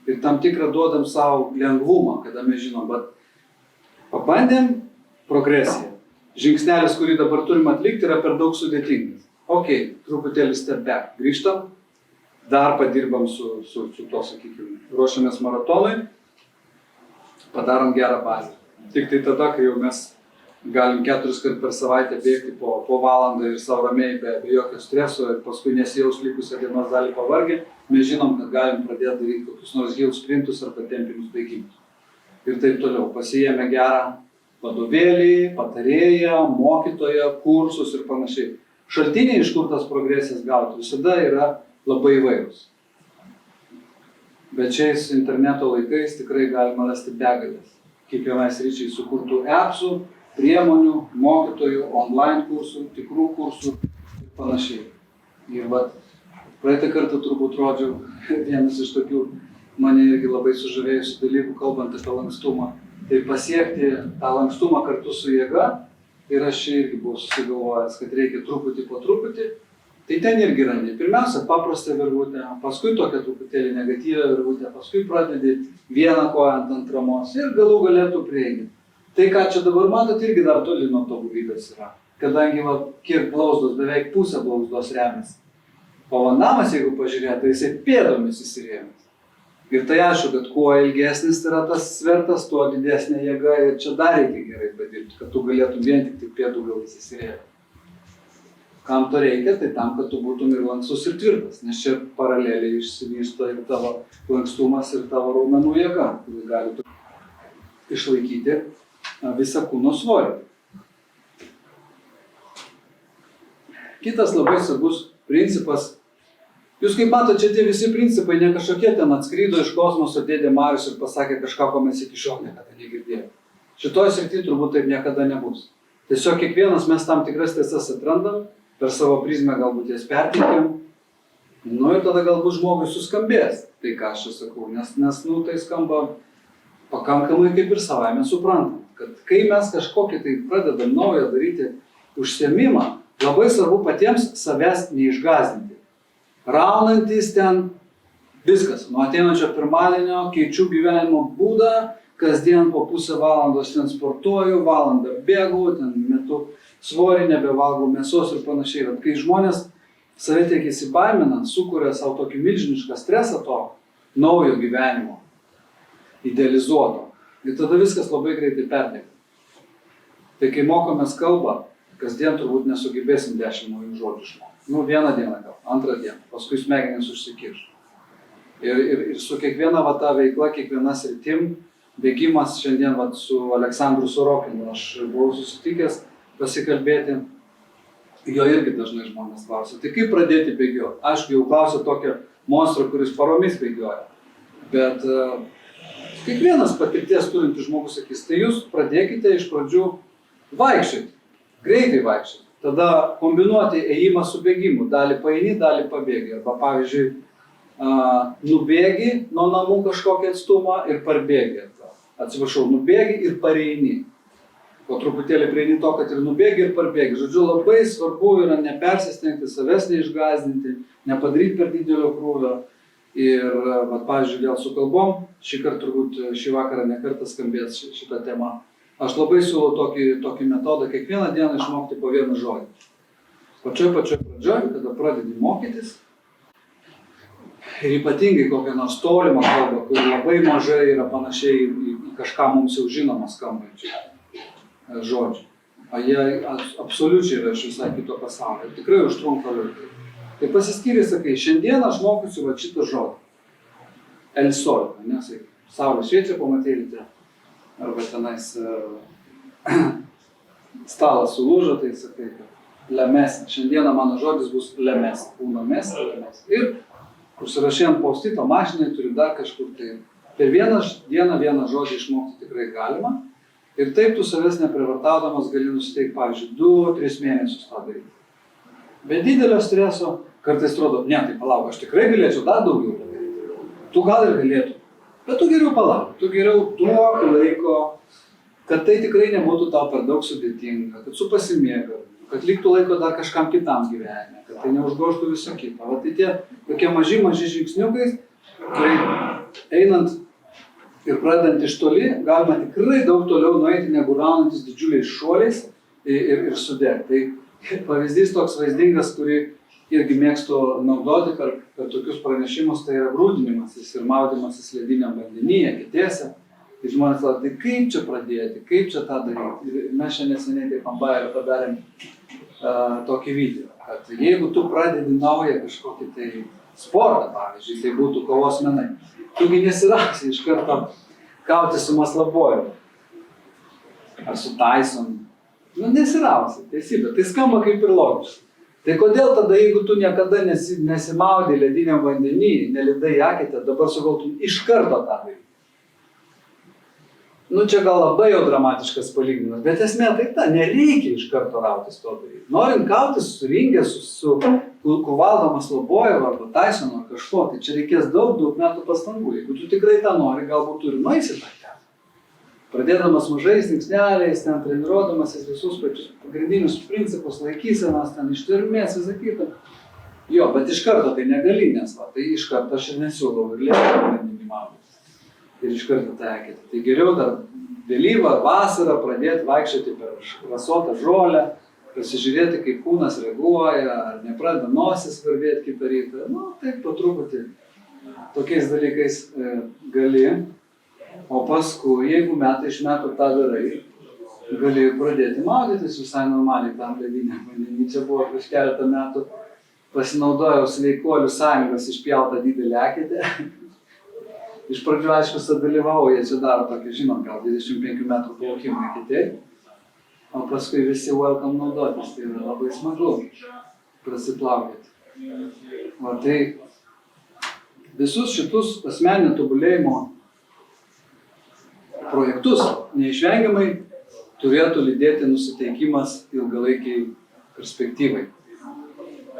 Ir tam tikrą duodam savo lengvumą, kada mes žinom, bet pabandėm progresiją. Žingsnelis, kurį dabar turim atlikti, yra per daug sudėtingas. Ok, truputėlį step back. Grįžtam, dar padirbam su to, sakykime, ruošiamės maratonui, padarom gerą bazę. Tik tai tada, kai jau mes galim 4 kartus per savaitę bėgti po valandą ir savo ramiai be jokio streso ir paskui nesijaus likusią dienos dalį pavargę, mes žinom, kad galim pradėti daryti kokius nors hill sprintus arba tempinius bėgimus. Ir taip toliau. Pasiėmė gerą vadovėlį, patarėją, mokytoją, kursus ir panašiai. Šaltiniai, iš kur tas progresijas gauti, visada yra labai įvairūs. Bet šiais interneto laikais tikrai galima rasti begalės. Kiekvienai sričiai sukurtų appsų, priemonių, mokytojų, online kursų, tikrų kursų ir panašiai. Ir praeitą kartą turbūt rodžiau vienas iš tokių mane irgi labai sužavėjusių dalykų, kalbant apie lankstumą. Tai pasiekti tą lankstumą kartu su jėga, ir aš čia irgi buvau susigalvojęs, kad reikia truputį po truputį, tai ten irgi randi. Pirmiausia, paprastą virvutę, paskui tokią truputėlį negatyvę virvutę, paskui pradedi vieną koją ant ramos ir galų galėtų prieiti. Tai, ką čia dabar matot, irgi dar toli nuo tobulybės yra. Kadangi kiek blauzdos, beveik pusę blauzdos remiasi. O namas, jeigu pažiūrėt, tai jisai pėdomis įsirėmės. Ir tai aišku, kad kuo ilgesnis yra tas svertas, tuo didesnė jėga ir čia dar reikia gerai padirbti, kad tu galėtum vien tik pėdų galais įsirėmti. Kam to reikia? Tai tam, kad tu būtum ir lankstus ir tvirtas, nes čia paraleliai išsivysto ir tavo lankstumas ir tavo raumenų jėga, kuri gali išlaikyti visą kūno svorį. Kitas labai svarbus principas. Jūs kaip matote, čia tie visi principai ne kažkokie ten atskrydo iš kosmoso dėdė Marius ir pasakė kažką, ko mes iki šiol niekada negirdėjome. Šitoje srityje turbūt taip niekada nebus. Tiesiog kiekvienas mes tam tikras tiesas atrandam, per savo prizmę galbūt jas perteikiam, ir tada galbūt žmogui suskambės tai, ką aš čia sakau, nes tai skamba pakankamai kaip ir savaime suprantam, kad kai mes kažkokį tai pradedam naują daryti užsiėmimą, labai svarbu patiems savęs neišgąsdinti. Raunantis ten viskas, nuo ateinančio pirmadienio keičiu gyvenimo būdą, kasdien po pusę valandos ten sportuoju, valandą bėgu, ten metu svorį, nebevalgau mėsos ir panašiai. Bet kai žmonės save tiek įsibaimina, sukuria savo tokį milžinišką stresą to naujo gyvenimo, idealizuoto. Ir tada viskas labai greitai perdega. Tai kai mokomės kalbą, kasdien turbūt nesugebėsim 10 naujų žodžių išmokti. Vieną dieną gal, antrą dieną, paskui smegenys užsikirš. Ir su kiekviena ta veikla, kiekviena sritim, bėgimas šiandien su Aleksandru Sorokinu, aš buvau susitikęs pasikalbėti, jo irgi dažnai žmonės klausia, tai kaip pradėti bėgioti? Aišku, jau klausia tokio monstro, kuris paromis bėgioja, bet kiekvienas patirties turintis žmogus sakys, tai jūs pradėkite iš pradžių vaikščioti, greitai vaikščioti. Tada kombinuoti ėjimą su bėgimu. Dalį paeini, dalį pabėgi. Arba pavyzdžiui, nubėgi nuo namų kažkokį atstumą ir parbėgi. Atsiprašau, nubėgi ir pareini. Po truputėlį prieini to, kad ir nubėgi ir parbėgi. Žodžiu, labai svarbu yra nepersistengti, savęs neišgąsdinti, nepadaryti per didelio krūvio. Ir, pavyzdžiui, vėl su kalbom, šį kartą turbūt šį vakarą ne kartą skambės šitą temą. Aš labai siūlau tokį metodą kiekvieną dieną išmokti po vieną žodį. Pačioj pradžioj, kada pradedi mokytis, ir ypatingai kokią nors tolimą kalbą, kur labai mažai yra panašiai į kažką mums jau žinomą skambančių žodžių. O jie absoliučiai yra iš visai kito pasaulio. Tikrai užtrunka laiko. Tai pasiskyrė, sakai, šiandien aš mokysiu va šitą žodį. El sol, nes saulė šviečia, pamatėlite. Arba tenais stalas sulūžo, tai sakai, lemes. Šiandieną mano žodis bus lemes. Būna mes, lemes. Ir užsirašė ant postito mašinai, turi dar kažkur. Tai per vieną dieną vieną žodį išmokti tikrai galima. Ir taip tu savęs neprivartaudamas gali nusiteikti, pavyzdžiui, 2-3 mėnesius tą daryti. Be didelio streso kartais atrodo, ne, tai palauk, aš tikrai galėčiau dar daugiau padaryti. Tu gal ir galėtum. Bet tu geriau palauk, tu geriau duok laiko, kad tai tikrai nebūtų tau per daug sudėtinga, kad su pasimėgavimu, kad liktų laiko dar kažkam kitam gyvenime, kad tai neužgožtų viso kito. Va tai tie tokie maži žingsniukai, kai einant ir pradedant iš toli, galima tikrai daug toliau nueiti, negu raunantis didžiuliais šuoliais ir sudegti. Tai pavyzdys toks vaizdingas, kurį irgi mėgstu naudoti per tokius pranešimus, tai yra grūdinimasis ir maudymasis lediniam vandenyje, kitėse. Tai žmonės sako, tai kaip čia pradėti, kaip čia tą daryti. Ir mes šiandien neseniai taip ant Bayerio padarėm tokį video, kad jeigu tu pradedi naują kažkokį tai sportą, pavyzdžiui, tai būtų kovos menai, tugi nesirausi iš karto kauti su Maslaboju ar su Tyson. Nu, nesirausi, teisybė, tai skamba kaip ir logiškai. Tai kodėl tada, jeigu tu niekada nesimaudai lediniam vandenį, nelidai akite, dabar sugaltum iš karto tą daryti? Nu, čia gal labai jau dramatiškas palyginimas, bet esmė tai ta, nereikia iš karto rautis to daryti. Norint kautis su ringė, su Kuvaldo Maslobojevo arba Tysono ar kažko, tai čia reikės daug metų pastangų. Jeigu tu tikrai tą nori, galbūt tu ir nueisi tą kelią. Pradėdamas mažais žingsneliais, ten treniruodamasis visus pačius pagrindinius principus, laikysenas, ten ištvermės, visą kitą. Jo, bet iš karto tai negali, nes va, tai iš karto aš ir nesiūlau ir lėtų vandenį maudytis. Ir iš karto taikyti. Tai geriau dar vėlyvą vasarą pradėti vaikščioti per rasotą žolę, pasižiūrėti, kaip kūnas reaguoja, ar nepradeda nosis varvėti kitą rytą. Nu, taip po truputį tokiais dalykais gali. O paskui, jeigu metai iš metų tą darai, gali pradėti maudytis visai normaliai tam lediniam vandenį. Čia buvo prieš keletą metų, pasinaudojau Sveikuolių sąjungos išpjautą didelį eketę. Iš pradžių, aišku, dalyvavau, jie čia daro tokį, žinom, gal 25 metrų plaukimą eketėj. O paskui visi welcome naudotis, tai yra labai smagu prasiplaukėti. O tai visus šitus asmeninio tobulėjimo projektus neišvengiamai turėtų lydėti nusiteikimas ilgalaikiai perspektyvai.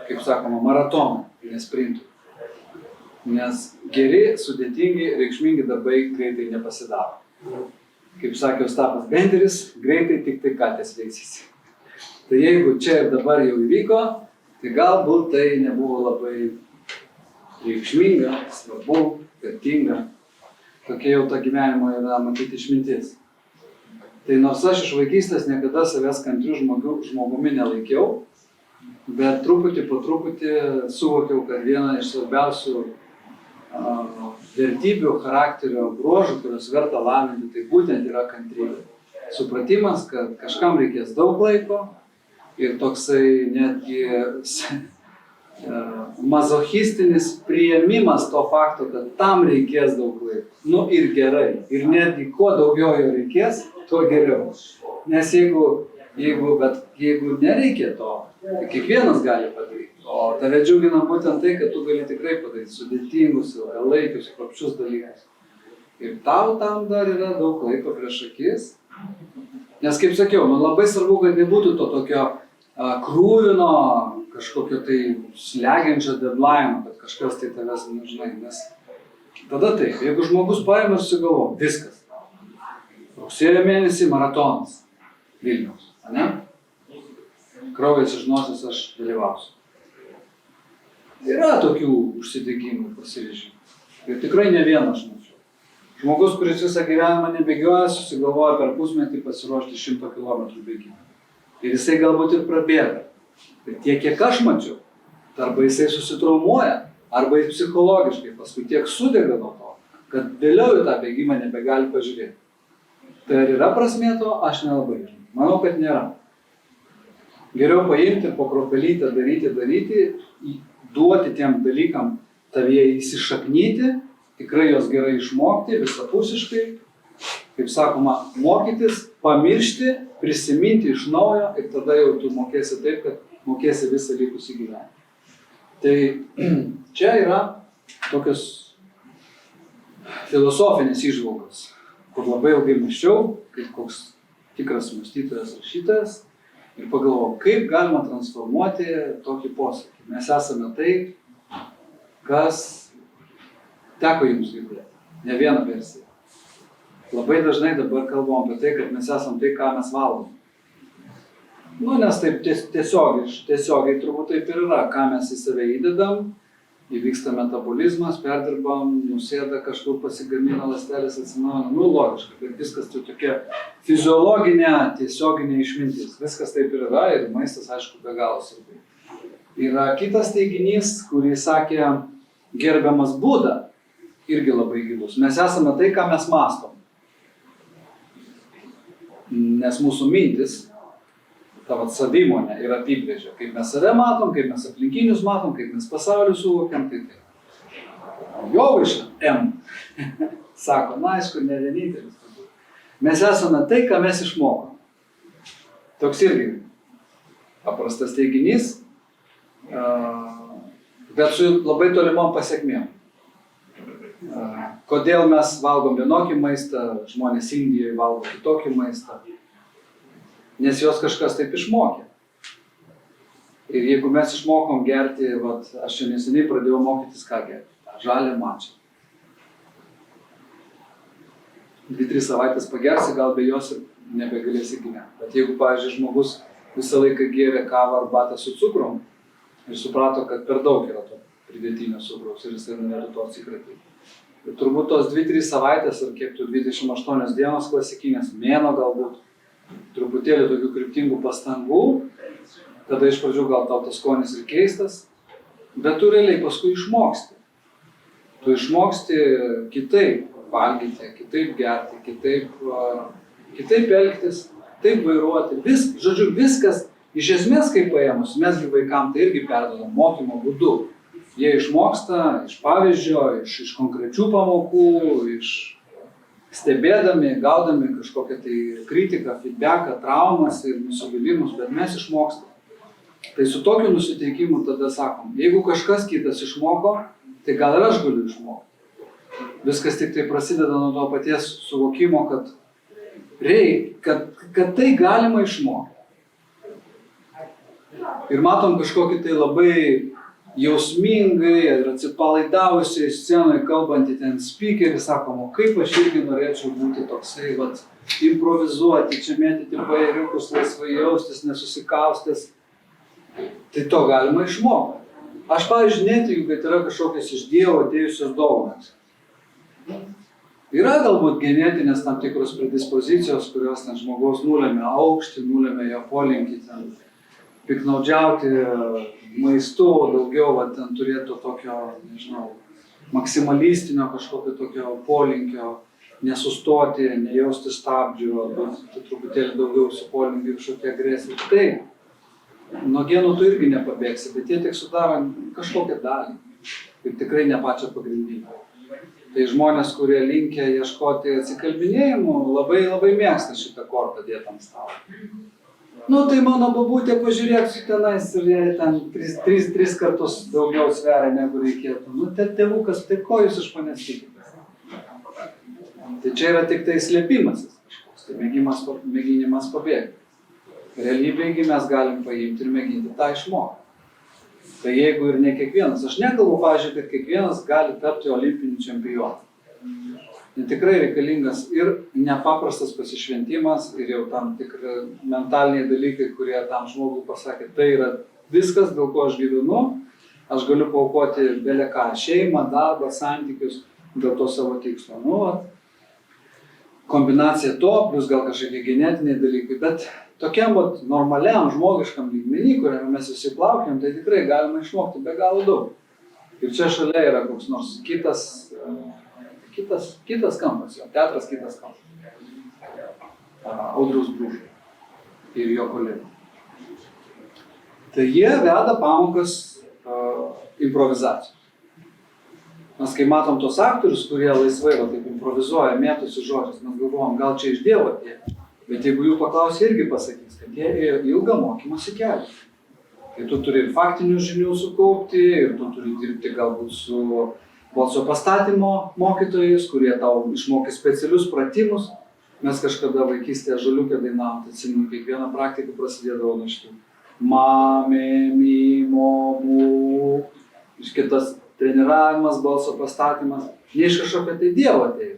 Kaip sakoma, maratonui, ne sprintui. Nes geri, sudėtingi, reikšmingi darbai greitai nepasidaro. Kaip sakė Ostapas Benderis, greitai tik tai katės veisėsi. Tai jeigu čia ir dabar jau įvyko, tai galbūt tai nebuvo labai reikšminga, svarbu, vertinga. Tokia jau ta gyvenimo yra matyti išmintis. Tai nors aš iš vaikystės niekada savęs kantriu žmogumi nelaikiau, bet truputį po truputį suvokiau, kad viena iš svarbiausių vertybių, charakterio bruožų, kurios verta lavinti, tai būtent yra kantrybė. Supratimas, kad kažkam reikės daug laiko ir toksai netgi mazochistinis priėmimas to fakto, kad tam reikės daug laiko. Nu ir gerai. Ir netgi kuo daugiau jo reikės, tuo geriau. Nes jeigu nereikia to, tai kiekvienas gali padaryti. O tave džiugina būtent tai, kad tu gali tikrai padaryti sudėtingus, ilgalaikius, kruopščius dalykus. Ir tau tam dar yra daug laiko prieš akis. Nes, kaip sakiau, man labai svarbu, kad nebūtų to tokio krūvino, kažkokio tai slegiančio deadline, kad kažkas tai tavęs nežinai, nes tada taip, jeigu žmogus paėmė ir sugalvo, viskas. Rugsėjo mėnesį maratonas Vilniaus, ane? Kraujas iš nosies aš dalyvausiu. Yra tokių užsidegimų pasiryžimų. Ir tikrai ne vieną aš mačiau. Žmogus, kuris visą gyvenimą nebėgioja, susigalvoja per pusmetį pasiruošti 100 km bėgimą. Ir jisai galbūt ir prabėga. Bet tiek, kiek aš mačiau, arba jisai susitraumuoja, arba jis psichologiškai paskui tiek sudega nuo to, kad vėliau į tą bėgimą nebegali pažiūrėti. Tai ar yra prasmė to, aš nelabai žinau. Manau, kad nėra. Geriau paimti po kruopelytę, daryti, duoti tiem dalykam tavyje įsišaknyti, tikrai jos gerai išmokti, visapusiškai, kaip sakoma, mokytis, pamiršti, prisiminti iš naujo ir tada jau tu mokėsi taip, kad mokėsi visą likusį gyvenimą. Tai čia yra tokios filosofinės įžvalgos, kur labai ilgai mąsčiau, kaip koks tikras mąstytojas, rašytojas, ir pagalvojau, kaip galima transformuoti tokį posakį. Mes esame tai, kas teko jums girdėti, ne vieną versiją. Labai dažnai dabar kalbam apie tai, kad mes esame tai, ką mes valgom. Nes taip tiesiogiai turbūt taip ir yra, ką mes į save įdedam, įvyksta metabolizmas, perdirbam, nusėda kažkur pasigamina ląstelės atsinaujina. Logiška, bet viskas tai tokia fiziologinė, tiesioginė išmintis. Viskas taip ir yra ir maistas, aišku, be galo svarbu. Yra kitas teiginys, kurį sakė gerbiamas Buda, irgi labai gilus. Mes esame tai, ką mes mąstom. Nes mūsų mintis, ta savimonė ir apibrėžia, kaip mes save matom, kaip mes aplinkinius matom, kaip mes pasaulį suvokiam, tai taip. Jovaiša M. Sako, aišku, ne vienintelis. Mes esame tai, ką mes išmokom. Toks irgi paprastas teiginys, bet su labai tolimom pasekmėm. Kodėl mes valgom vienokį maistą, žmonės Indijoje valgo kitokį maistą. Nes jos kažkas taip išmokė. Ir jeigu mes išmokom gerti, aš čia neseniai pradėjau mokytis ką gerti, žalią mačą. 2-3 savaitės pagersi, gal be jos ir nebegalėsi gyventi. Bet jeigu, pavyzdžiui, žmogus visą laiką gėrė kavą arbatą su cukrum ir suprato, kad per daug yra to pridėtinio cukraus ir jisai norėtų to atsikratyti. Ir turbūt tos 2-3 savaitės, ar kiek tų 28 dienos klasikinės, mėno galbūt, truputėlį tokių kryptingų pastangų, tada iš pradžių gal tau tas skonis ir keistas, bet tu realiai paskui išmoksti. Tu išmoksti kitaip valgyti, kitaip gerti, kitaip elgtis, taip vairuoti. Žodžiu, viskas, iš esmės kaip paėmus, mesgi vaikam tai irgi perdodam mokymo būdu. Jie išmoksta iš pavyzdžio, iš konkrečių pamokų, iš stebėdami, gaudami kažkokią tai kritiką, feedbacką, traumas ir nusivylimus, bet mes išmokstam. Tai su tokiu nusiteikimu tada sakom, jeigu kažkas kitas išmoko, tai gal ir aš galiu išmokti. Viskas tik tai prasideda nuo to paties suvokimo, kad tai galima išmokti. Ir matom kažkokį tai labai jausmingai ir atsipalaidavusiai scenoje kalbantį ten speakerį, sakom, o kaip aš irgi norėčiau būti toksai, improvizuoti, čia mėtyti bajeriukus, laisvai jaustis, nesusikaustęs. Tai to galima išmokti. Aš, pavyzdžiui, netikiu, kad yra kažkokios iš Dievo atėjusios dovanos. Yra galbūt genetinės tam tikros predispozicijos, kurios ten žmogaus nulemia aukštį, nulemia jo polinkį ten piknaudžiauti maistu, daugiau ten turėtų tokio, nežinau, maksimalistinio kažkokio tokio polinkio, nesustoti, nejausti stabdžių, bet truputėlį daugiau su polinkiu kažkokia agresija. Taip, nuo genų tu irgi nepabėgsi, bet jie tik sudaro kažkokią dalį ir tikrai ne pačią pagrindinę. Tai žmonės, kurie linkę ieškoti atsikalbinėjimų, labai mėgsta šitą kortą dėti ant stalo. Tai mano babutė, pažiūrėk tenais ir jie ten 3 kartus daugiau sveria negu reikėtų. Tėvukas, tai ko jūs iš manęs tikitės? Tai čia yra tik tai slėpimasis kažkoks, tai mėginimas pabėgti. Realybėgi mes galim paimti ir mėginti tą išmokti. Tai jeigu ir ne kiekvienas, aš nekalbu, pavyzdžiui, kad kiekvienas gali tapti olimpiniu čempionu. Tai tikrai reikalingas ir nepaprastas pasišventimas ir jau tam tikri mentaliniai dalykai, kurie tam žmogui pasakė, tai yra viskas, dėl ko aš gyvenu, aš galiu paaukoti bele ką, šeimą, darbą, santykius, dėl to savo tikslo. kombinacija to, plus gal kažkokie genetiniai dalykai, bet tokiam normaliam žmogiškam lygmenį, kuriame mes visi plaukiam, tai tikrai galima išmokti be galo daug. Ir čia šalia yra koks nors kitas kampas, jo, teatras kitas kampas. Audriaus Bružo ir jo kolegų. Tai jie veda pamokas improvizacijos. Mes kai matom tos aktorius, kurie laisvai taip improvizuoja, mėtosi žodžiais, mes galvojam, gal čia iš Dievo tie. Bet jeigu jų paklausia, irgi pasakys, kad jie ėjo ilgą mokymosi kelią. Tai tu turi ir faktinių žinių sukaupti, ir tu turi dirbti galbūt su balso pastatymo mokytojais, kurie tau išmokė specialius pratimus. Mes kažkada vaikystėje Žaliukę dainavom, tai atsimenu, kiekviena praktika prasidėdavo nuo šitų. Mamė, mimo, mū, iš kitas treniravimas, balso pastatymas, ne iš kažkokio tai Dievo atėjo.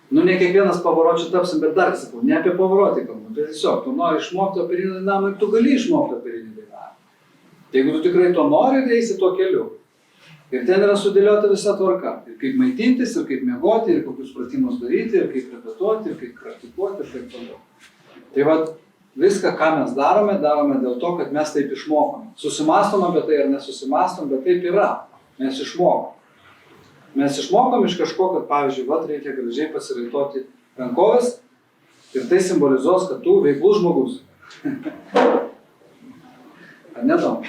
Nu, ne kiekvienas Pavaročiu tapsim, bet dar sakau, ne apie Pavarotį kalbam, bet tiesiog, tu nori išmokti operinį dainavimą ir tu gali išmokti operinį dainavimą. Tai jeigu tu tikrai to nori, tai eisi tuo keliu. Ir ten yra sudėliota visa tvarka. Ir kaip maitintis, ir kaip miegoti, ir kokius pratimus daryti, ir kaip repetuoti, ir kaip praktikuoti, ir taip toliau. Tai va, viską, ką mes darome dėl to, kad mes taip išmokom. Susimastom apie tai ar nesusimastom, bet taip yra. Mes išmokom. Mes išmokom iš kažko, kad pavyzdžiui, reikia gražiai pasiraitoti rankovės ir tai simbolizuos, kad tu veiklus žmogus. Ar nedaug?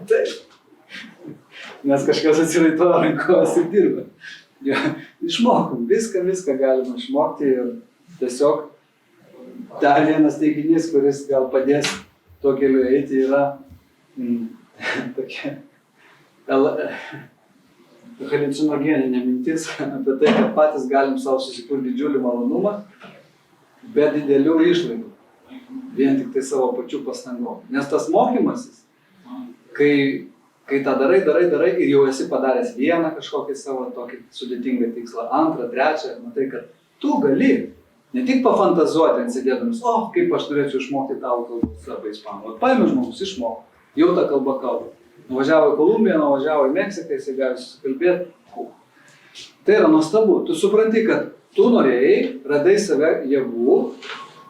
Taip. Nes kažkas atsiraitoja rankovės ir dirba. Ja, išmokom, viską galima išmokti ir tiesiog dar vienas teiginys, kuris gal padės tuo keliu eiti, yra tokia haliucinogeninė mintis apie tai, kad patys galim savo susikurti didžiulį malonumą be didelių išlaidų, vien tik tai savo pačių pastangom. Nes tas mokymasis, kai tą darai ir jau esi padaręs vieną kažkokį savo tokį sudėtingą tikslą, antrą, trečią, matai, kad tu gali ne tik pafantazuoti ant sėdėdamas, kaip aš turėčiau išmokti tavo kalbos arba ispanų. Paėmė žmogus, išmoko, jau tą kalbą kalba. Nuvažiavo į Kolumbiją, nuvažiavo į Meksiką, jisai gali susikalbėti. Tai yra nuostabu. Tu supranti, kad tu norėjai, radai save jėgų,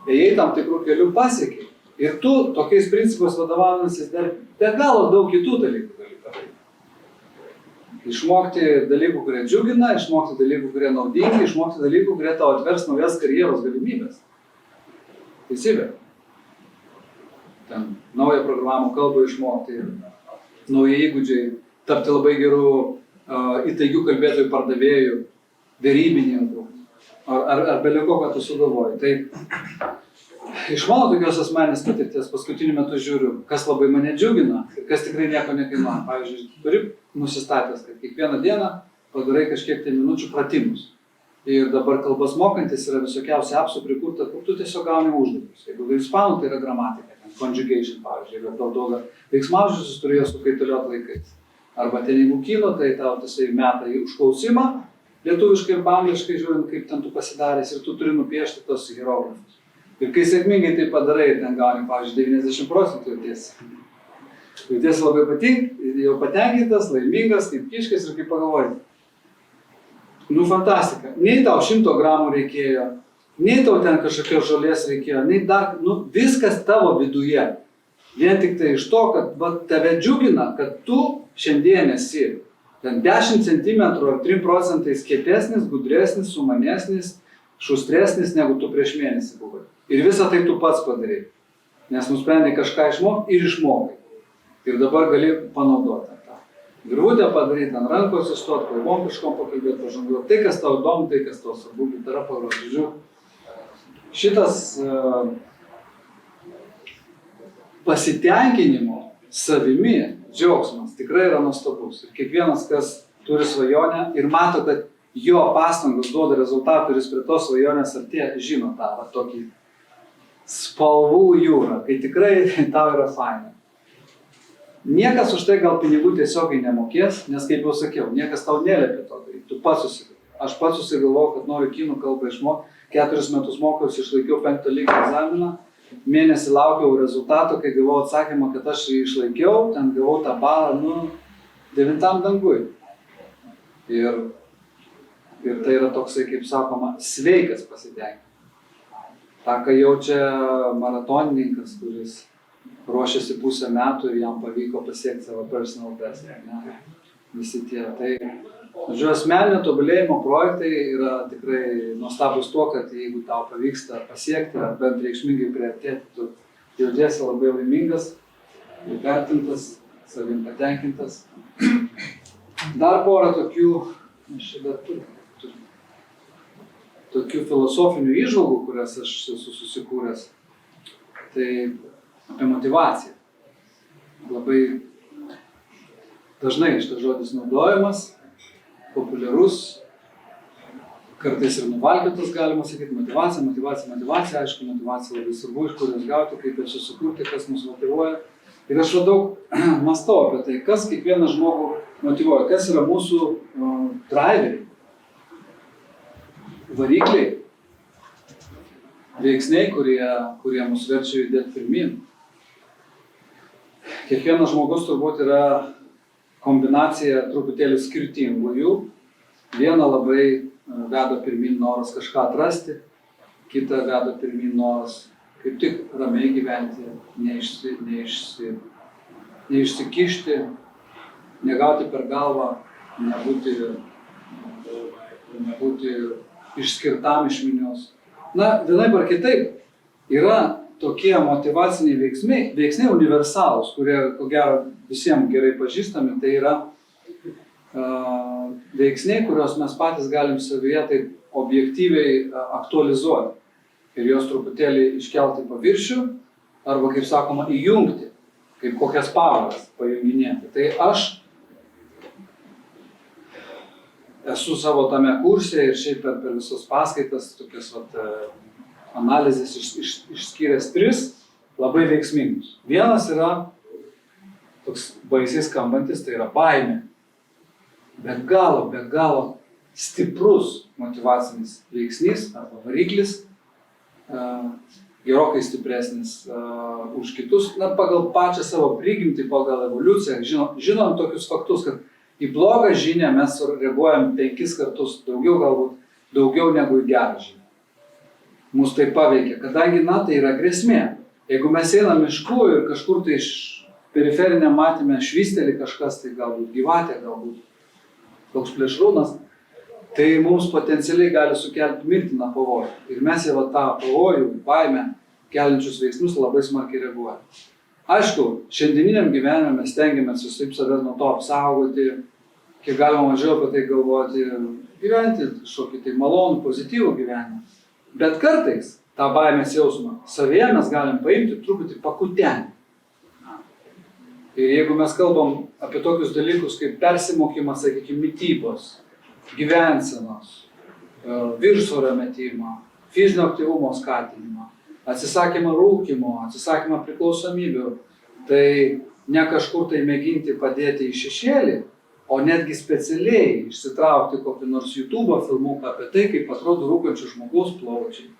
ėjai tam tikrų kelių pasiekiai. Ir tu tokiais principais vadovaujantis dar be galo daug kitų dalykų gali padaryti. Išmokti dalykų, kurie džiugina, išmokti dalykų, kurie naudingi, išmokti dalykų, kurie tau atvers naujas karjeros galimybės. Teisybė. Ten naują programų kalbą išmokti, nauji įgūdžiai, tapti labai gerų įtaigių kalbėtojų, pardavėjų, derybininkų, ar beliko, ką tu sugalvoji. Tai iš mano tokios asmeninės patirties paskutiniu metu žiūriu, kas labai mane džiugina ir kas tikrai nieko nekainuoja. Pavyzdžiui, turi nusistatęs, kad kiekvieną dieną padarai kažkiek tai minučių pratimus. Ir dabar kalbas mokantis yra visokiausia apsų prikurta, kur tu tiesiog gauni uždavinius. Jeigu ispanų, tai yra gramatika. Conjugation, pavyzdžiui, ir daug veiksmažodžius turėjo sukaitalioti laikais. Arba ten jeigu kino, tai tau tasai meta į užklausimą, lietuviškai ir angliškai žiūrint, kaip ten tu pasidaręs ir tu turi nupiešti tos hieroglifus. Ir kai sėkmingai tai padarai, ten gauni, pavyzdžiui, 90% jautiesi. Jautiesi labai jau patenkintas, laimingas, kaip kiškis ir kaip pagalvoji. Nu, fantastika. Nei tau 100 gramų reikėjo, nei tau ten kažkokios žolės reikėjo, nei dar, viskas tavo viduje. Vien tik tai iš to, kad tave džiugina, kad tu šiandien esi ten 10 cm ar 3% kietesnis, gudresnis, sumanesnis, šustresnis, negu tu prieš mėnesį buvai. Ir visą tai tu pats padarai. Nes nusprendai kažką išmokti ir išmokai. Ir dabar gali panaudoti tą. Virvutę padaryti, ant rankos įstoti, kalbom kažkom pakalbėti, pažanguoti. Tai, kas tau įdomu, tai, kas tau svarbu, gitara pagroti. Šitas pasitenkinimo savimi džiaugsmas tikrai yra nuostabus. Ir kiekvienas, kas turi svajonę ir mato, kad jo pastangos duoda rezultatų ir jis prie tos svajonės artėja, žino tą tokį spalvų jūrą, kai tikrai tau yra faina. Niekas už tai gal pinigų tiesiogiai nemokės, nes kaip jau sakiau, niekas tau neliepia to daryti, tu pats susigalvoji. Aš pats susigalvojau, kad noriu kinų kalbą išmokti. 4 metus mokiausi, išlaikiau 5 lygio egzaminą, mėnesį laukiau rezultato, kai gavau atsakymą, kad aš išlaikiau, ten gavau tą balą, 9 dangui. Ir Ir tai yra toksai, kaip sakoma, sveikas pasitenkinimas. Ta, ką jaučia maratonininkas, kuris ruošiasi pusę metų ir jam pavyko pasiekti savo personal best. Ne? Visi tie. Tai, žodžiu, asmeninio tobulėjimo projektai yra tikrai nuostabus tuo, kad jeigu tau pavyksta pasiekti ar bent reikšmingai priartėti, tu jautiesi labai laimingas, įvertintas, savim patenkintas. Dar porą tokių, tokių filosofinių įžvalgų, kurias aš esu susikūręs, tai apie motivaciją. Labai dažnai šitas žodis naudojamas, populiarus, kartais ir nuvalkiotas, galima sakyti, motivacija, aišku, motivacija labai svarbu, iš kur jos gauti, kaip jas susikurti, kas mus motyvuoja. Ir aš daug mąstau apie tai, kas kiekvieną žmogų motyvuoja, kas yra mūsų driveriai, varikliai, veiksniai, kurie mus verčia judėti pirmin. Kiekvienas žmogus turbūt yra kombinacija truputėlį skirtingų jų. Vieną labai veda pirmin noras kažką atrasti, kitą veda pirmin noras kaip tik ramiai gyventi, neišsikišti, negauti per galvą, nebūti išskirtam iš minios. Na, vienaip ar kitaip, yra tokie motyvaciniai veiksniai universalūs, kurie, ko gero, visiems gerai pažįstami, tai yra veiksniai, kuriuos mes patys galim savyje taip objektyviai aktualizuoti ir juos truputėlį iškelti paviršių arba, kaip sakoma, įjungti, kaip kokias pavaras pajunginėti. Tai aš esu savo tame kurse ir šiaip per visas paskaitas tokias analizės išskyręs 3 labai veiksmingus. Vienas yra toks baisiai skambantis, tai yra baimė. Be galo stiprus motyvacinis veiksnys arba variklis, gerokai stipresnis už kitus. Na, pagal pačią savo prigimtį, pagal evoliuciją, žinom tokius faktus, kad į blogą žinią mes reaguojam 5 kartus daugiau negu į gerą žinią. Mūsų tai paveikia, kadangi, na, tai yra grėsmė. Jeigu mes einam mišku ir kažkur tai iš periferiniam matyme švysteli kažkas, tai galbūt gyvatė, galbūt toks plėšrūnas, tai mums potencialiai gali sukelti mirtiną pavojų. Ir mes jau tą pavojų, baimę keliančius veiksmus labai smarkiai reaguojame. Aišku, šiandieniniam gyvenime mes stengiamės visaip save nuo to apsaugoti, kiek galima mažiau apie tai galvoti, gyventi kažkokį tai malonų, pozityvų gyvenimą. Bet kartais tą baimės jausmą savyje mes galim paimti truputį pakutenti. Ir jeigu mes kalbam apie tokius dalykus kaip persimokymas, sakykime, mitybos, gyvensenos, viršsvorio metimą, fizinio aktyvumo skatinimą, atsisakymą rūkymo, atsisakymą priklausomybių, tai ne kažkur tai mėginti padėti į šešėlį, o netgi specialiai išsitraukti kokį nors YouTube filmuką apie tai, kaip atrodo rūkančio žmogaus plaučiai.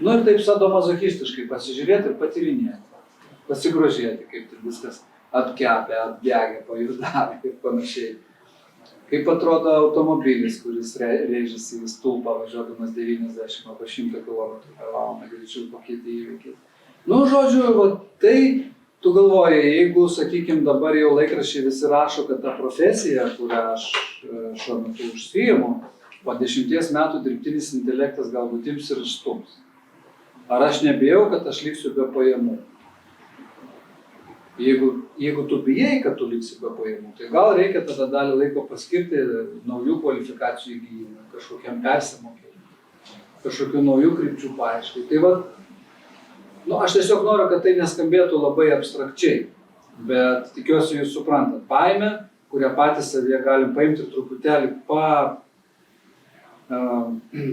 Nu ir taip sadomazochistiškai pasižiūrėti ir patyrinėti, pasigrožėti, kaip tai viskas apkepę, apdegę, pajudavę ir panašiai. Kaip atrodo automobilis, kuris rėžiasi į stulpą važiuodamas 90 arba 100 km/h greičiu, kokie tai įvykiai. Nu, žodžiu, tai tu galvoji, jeigu, sakykime, dabar jau laikraščiai visi rašo, kad ta profesija, kurią aš šiuo metu užsiimu, po 10 metų dirbtinis intelektas galbūt ims ir išstums. Ar aš nebijau, kad aš liksiu be pajamų? Jeigu tu bijai, kad tu liksi be pajamų, tai gal reikia tada dalį laiko paskirti naujų kvalifikacijų įgijimui, kažkokiam persimokėjimui, kažkokių naujų krypčių paieškai. Tai va, aš tiesiog noriu, kad tai neskambėtų labai abstrakčiai, bet tikiuosi jūs suprantat. Baimę, kurią patys savyje galim paimti ir truputėlį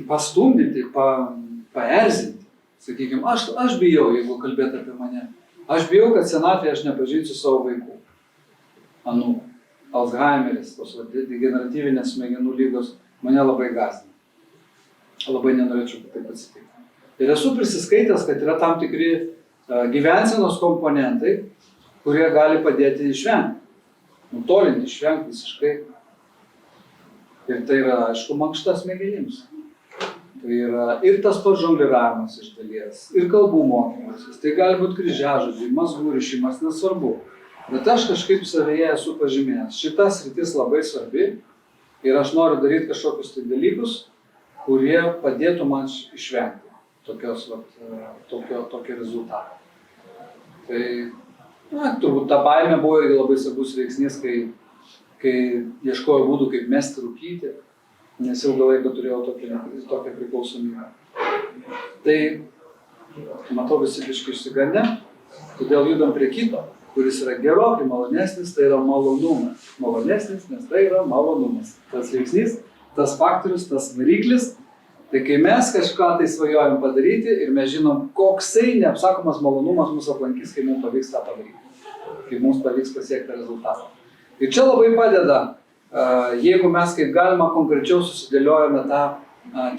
pastumdyti, paerzinti. Sakykime, aš bijau, jeigu kalbėt apie mane. Aš bijau, kad senatvėje aš nepažinsiu savo vaikų. Alzheimeris, tos degeneratyvinės smegenų lygos mane labai gąsdina. Labai nenorėčiau, kad taip atsitiktų. Ir esu prisiskaitęs, kad yra tam tikri gyvensenos komponentai, kurie gali padėti išvengti. Nutolinti, išvengti visiškai. Ir tai yra, aišku, mankšta smegenims. Tai yra ir tas pats žongliravimas iš dalies, ir kalbų mokymasis. Tai gali būti kryžiažodžiai, mazgų rišimas, nesvarbu. Bet aš kažkaip savyje esu pažymėjęs. Šita sritis labai svarbi ir aš noriu daryti kažkokius tai dalykus, kurie padėtų man išvengti tokio rezultato. Tai, turbūt ta baimė buvo irgi labai svarbus veiksnys, kai ieškojau būdų, kaip mesti rūkyti, nes ilgą laiką turėjau tokią priklausomybę. Tai, matau, visi biškai išsigandę, todėl judam prie kito, kuris yra gerokai malonesnis, tai yra malonumas. Malonesnis, nes tai yra malonumas. Tas veiksnys, tas faktorius, tas variklis. Tai kai mes kažką tai svajojam padaryti ir mes žinom, koksai neapsakomas malonumas mūsų aplankys, kai mums pavyks tą padaryti. Kai mums pavyks pasiekti rezultatą. Ir čia labai padeda, jeigu mes kaip galima konkrečiau susidėliojame tą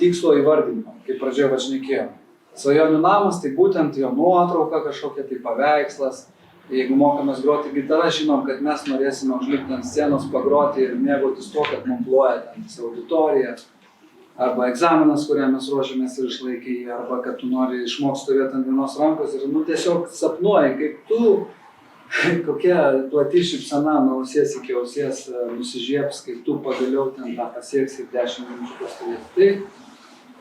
tikslo įvardinimą, kaip pradžioje važinėkėjome. Svajonių namas tai būtent jo nuotrauka, kažkokia tai paveikslas. Jeigu mokamės groti gitarą, žinom, kad mes norėsime užlipti ant scenos, pagroti ir mėgautis to, kad mums ploja ten visą auditoriją. Arba egzaminas, kuriam mes ruošiamės ir išlaikai, arba kad tu nori išmokti stovėti ant vienos rankos ir tiesiog sapnuoji, kaip tu kokia plati šypsena nuo ausies iki ausies nusižieps, kaip tu pagaliau ten tą pasieksi ir 10 minučių pastovėti.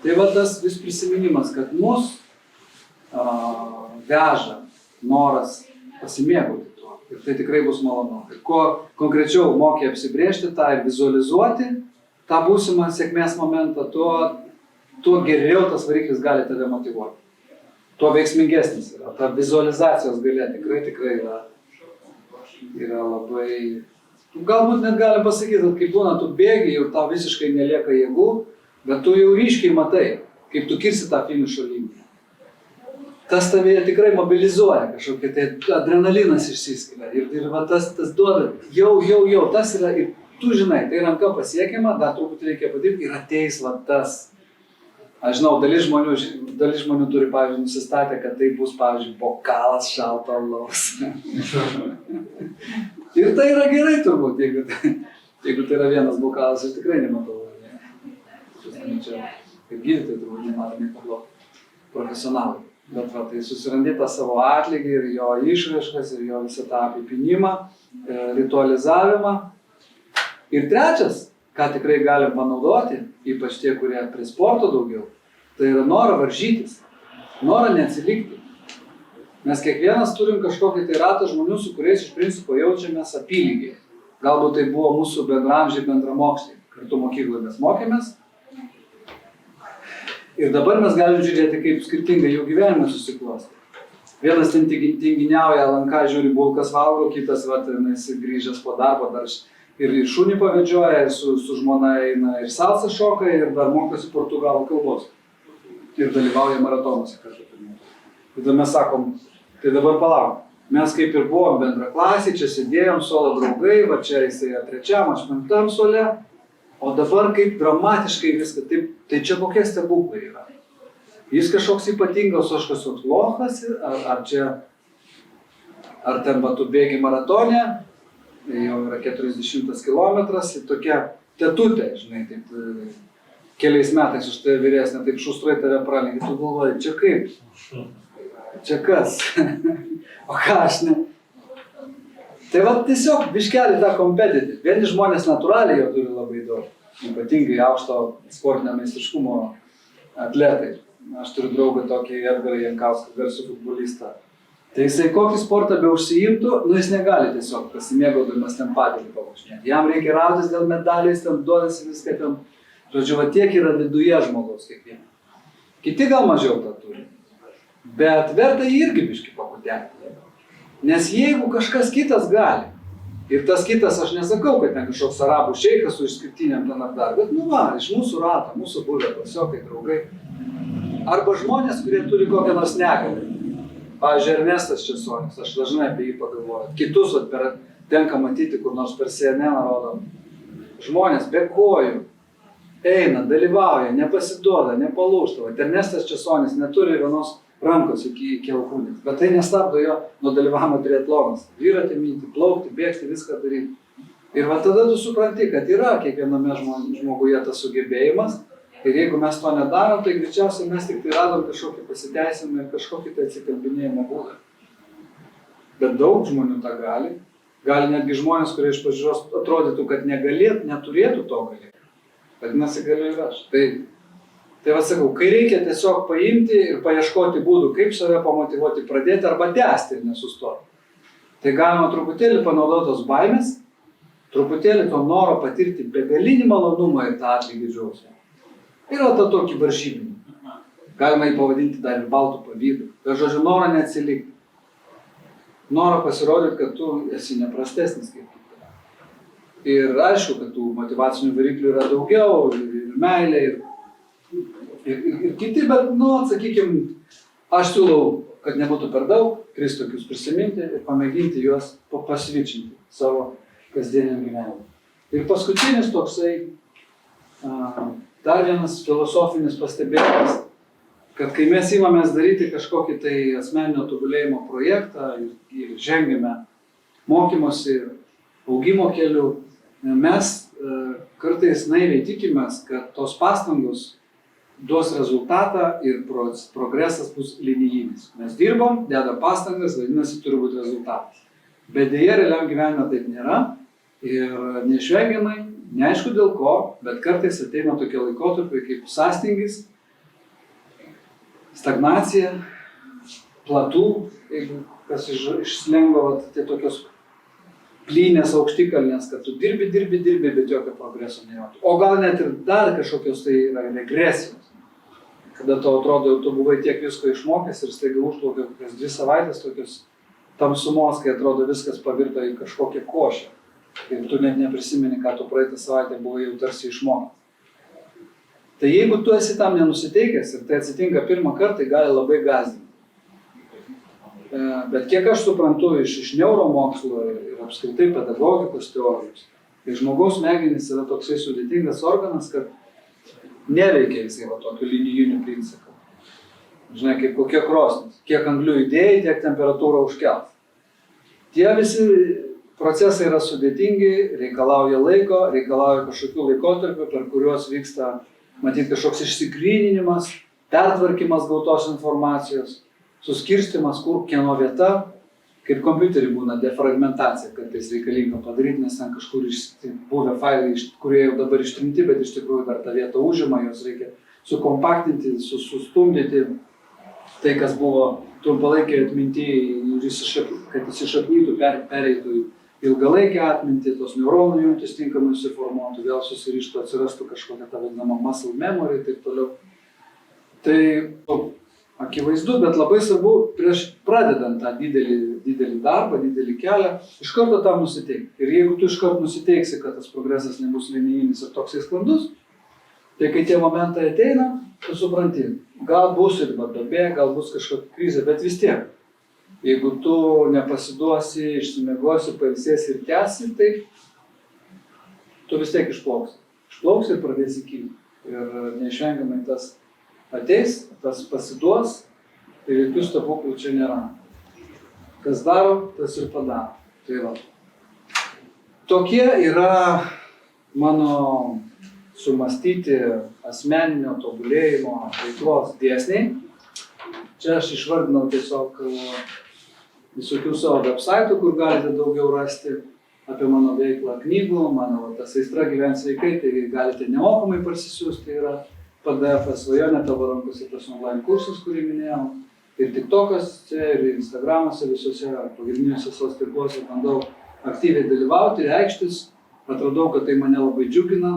Tai va tas vis prisiminimas, kad mus veža noras pasimėgauti tuo. Ir tai tikrai bus malonu. Ir kuo konkrečiau moki apsibrėžti tą ir vizualizuoti tą būsimą sėkmės momentą, tuo geriau tas variklis gali tave motyvuoti. Tuo veiksmingesnis yra. Ta vizualizacijos galia tikrai yra labai... Galbūt net galim pasakyti, kad kai būna tu bėgi ir tau visiškai nelieka jėgų, bet tu jau ryškiai matai, kaip tu kirsi tą finišo liniją. Tas tave tikrai mobilizuoja, kažkokia tai adrenalinas išsiskiria ir va tas duoda, jau, tas yra, ir tu žinai, tai ranka pasiekiama, dar truputį reikia padirti ir ateis va tas. Aš žinau, dalis žmonių turi, pavyzdžiui, nusistatę, kad tai bus, pavyzdžiui, bokalas šalto alaus. Ir tai yra gerai turbūt, jeigu tai yra vienas bokalas, aš tikrai nematau. Čia, kaip gydytojai turbūt nematau nieko profesionalai. Bet va, tai susirandi tą savo atlygį ir jo išraiškas, ir jo visą tą apipinimą, ritualizavimą. Ir trečias, ką tikrai galim panaudoti, ypač tie, kurie prie sporto daugiau, tai yra norą varžytis, norą neatsilikti. Mes kiekvienas turim kažkokį tai ratą žmonių, su kuriais iš principo jaučiamės apylygiai. Galbūt tai buvo mūsų bendramžiai, bendramoksliai. Kartu mokykloje mes mokėmės. Ir dabar mes galim žiūrėti, kaip skirtingai jų gyvenime susiklosti. Vienas ten tinginiauja, LNK žiūri bulkas valgo, kitas grįžęs po darbo dar ir šunį pavedžioja, ir su žmona eina ir salsą šoka, ir dar mokosi portugalų kalbos. Ir dalyvauja maratonuose kartu. Tada mes sakom, tai dabar palauk. Mes kaip ir buvom bendraklasiai, čia sėdėjom, suolo draugai, va čia jisai trečiam, aš 5 suole. O dabar kaip dramatiškai viską, tai čia kokie stebuklai yra. Jis kažkoks ypatingas, aš kažkoks lochas, ar ten va tu bėgi maratone, jau yra 40 kilometras, ir tokia tetutė, žinai, taip keliais metais už tai vyresnė, taip šustrai tave pralenkia, tu galvoji, čia kaip? Čia kas? O ką aš ne? Tai va tiesiog biškelį tą kompetitiv. Vieni žmonės natūraliai jo turi labai daug, ypatingai aukšto sportinio meistriškumo atletai. Aš turiu draugą tokį Edgarą Jankauską, garsų futbolistą. Tai jisai kokį sportą be užsiimtų, jis negali tiesiog pasimėgaudamas ten patirtį pavažinėti. Jam reikia rautis dėl medalių, jis ten duodasi viską ten. Žodžiu, va tiek yra viduje žmogaus kiekvieno. Kiti gal mažiau tą turi. Bet verta jį irgi biškį pakutenti. Nes jeigu kažkas kitas gali, ir tas kitas, aš nesakau, kad ten kažkoks arabų šeikas su išskirtiniam ten ar dar, bet iš mūsų rato, mūsų buvę klasiokai, draugai. Arba žmonės, kurie turi kokią nors negalią. Pavyzdžiui, Ernestas Česonis, aš dažnai apie jį pagalvoju. Kitus tenka matyti, kur nors per CNN rodo. Žmonės be kojų eina, dalyvauja, nepasiduoda, nepalūžta. Ernestas Česonis neturi vienos rankos iki alkūnės, bet tai nestabdo jo nuo dalyvavimo triatlonas. Dviratį minti, plaukti, bėgti, viską daryti. Ir va tada tu supranti, kad yra kiekviename žmoguje tas sugebėjimas. Ir jeigu mes to nedarom, tai greičiausiai mes tik tai radom kažkokį pasiteisinimą ir kažkokį tai atsikalbinėjimo būdą. Bet daug žmonių tą gali. Gali netgi žmonės, kurie iš pažiūros atrodytų, kad neturėtų to galėti. Vadinasi, galiu ir aš. Tai va sakau, kai reikia tiesiog paimti ir paieškoti būdų, kaip save pamotyvuoti, pradėti arba tęsti ir nesustoti. Tai galima truputėlį panaudotos baimės, truputėlį to noro patirti begalinį malonumą ir tą atlygį džiaugsmą. Ir va tą tokį varžybinį. Galima jį pavadinti dar ir baltų pavydu. Ir žodžiu, norą neatsilikti. Norą pasirodyti, kad tu esi neprastesnis kaip kiti. Ir aišku, kad tų motyvacinių variklių yra daugiau, ir meilė, ir kiti, bet, sakykime, aš siūlau, kad nebūtų per daug, 3 tokius prisiminti ir pamėginti juos pasvičinti savo kasdieniam gyvenimui. Ir paskutinis toksai, dar vienas filosofinis pastebėjimas, kad kai mes įmamės daryti kažkokį tai asmeninio tobulėjimo projektą ir žengiame mokymosi augimo keliu, mes kartais naiviai tikimės, kad tos pastangos duos rezultatą ir progresas bus linijinis. Mes dirbom, dedam pastangas, vadinasi, turi būti rezultatas. Bet deja, realiam gyvenime taip nėra ir neišvengiamai, neaišku dėl ko, bet kartais ateina tokie laikotarpiai kaip sąstingis, stagnacija, platų, jeigu kas iš slengo, tai tokios plynės aukštikalnės, kad tu dirbi, bet jokio progreso nėra. O gal net ir dar kažkokios tai yra regresijos. Kada tau atrodo, tu buvai tiek visko išmokęs ir staiga užplaukia kokias 2 savaitės tokios tamsumos, kai atrodo viskas pavirto į kažkokią košę. Ir tu net neprisimeni, ką tu praeitą savaitę buvai jau tarsi išmokęs. Tai jeigu tu esi tam nenusiteikęs ir tai atsitinka pirmą kartą, tai gali labai gąsdinti. Bet kiek aš suprantu iš neuromokslo ir apskritai pedagogikos teorijos, tai žmogaus smegenys yra toksai sudėtingas organas, kad neveikia jisai va tokiu linijiniu principu. Žinai, kaip kokie krosnis. Kiek anglių įdėjai, tiek temperatūrą užkelt. Tie visi procesai yra sudėtingi, reikalauja laiko, reikalauja kažkokių laikotarpių, per kuriuos vyksta matyti kažkoks išsigryninimas, pertvarkymas gautos informacijos, suskirstimas, kur kieno vieta, kaip kompiuterį būna defragmentacija, kartais reikalinga padaryti, nes ten kažkur buvę failai, kurie jau dabar ištrinti, bet iš tikrųjų dar tą vietą užima, jos reikia sukompaktinti, sustumdyti tai, kas buvo trumpalaikiai atminti, kad įsišaknytų, pereitų į ilgalaikę atmintį, tos neuronų jungtys tinkamai susiformuotų, vėl susirištų, atsirastų kažkokia ta vadinama muscle memory ir taip toliau. Tai akivaizdu, bet labai svarbu prieš pradedant tą didelį darbą, didelį kelią, iš karto tam nusiteikti. Ir jeigu tu iš karto nusiteiksi, kad tas progresas nebus linijinis ir toksai sklandus, tai kai tie momentai ateina, tu supranti, gal bus ir duobė, gal bus kažkokia krizė, bet vis tiek. Jeigu tu nepasiduosi, išsimiegosi, pailsėsi ir tęsi, tai tu vis tiek išplauksi. Išplauksi ir pradėsi kilti. Ir neišvengiamai tas ateis, tas pasiduos ir jokių stebuklų čia nėra. Kas daro, tas ir padaro. Tai va. Tokie yra mano sumastyti asmeninio tobulėjimo veiklos dėsniai. Čia aš išvardinau tiesiog visokių savo websaitų, kur galite daugiau rasti apie mano veiklą knygų, mano tas aistra gyvent sveikai, tai galite nemokamai parsisiųsti, tai yra PDF svajonė tavo rankose, tas online kursas, kurį minėjau, ir TikTokas, ir Instagramuose, visose pagrindiniuose savo tinkluose bandau aktyviai dalyvauti, reikštis, atradau, kad tai mane labai džiugina,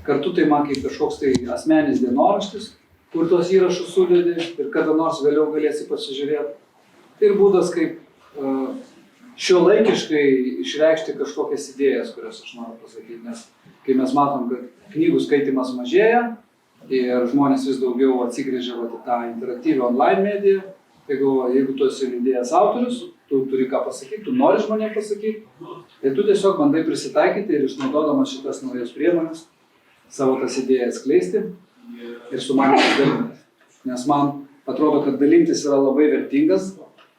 kartu tai man kaip kažkoks tai asmeninis dienoraštis, kur tos įrašus sudedi ir kada nors vėliau galėsi pasižiūrėti. Ir būdas, kaip šiuolaikiškai išreikšti kažkokias idėjas, kurias aš noriu pasakyti, nes kai mes matom, kad knygų skaitimas mažėja ir žmonės vis daugiau atsigręžia į tą interaktyvią online mediją, tai jeigu tu esi idėjas autorius, tu turi ką pasakyti, tu nori žmonėms pasakyti, tai tu tiesiog bandai prisitaikyti ir išnaudodamas šitas naujas priemonės savo tas idėjas skleisti ir su manim dalintis. Nes man atrodo, kad dalintis yra labai vertingas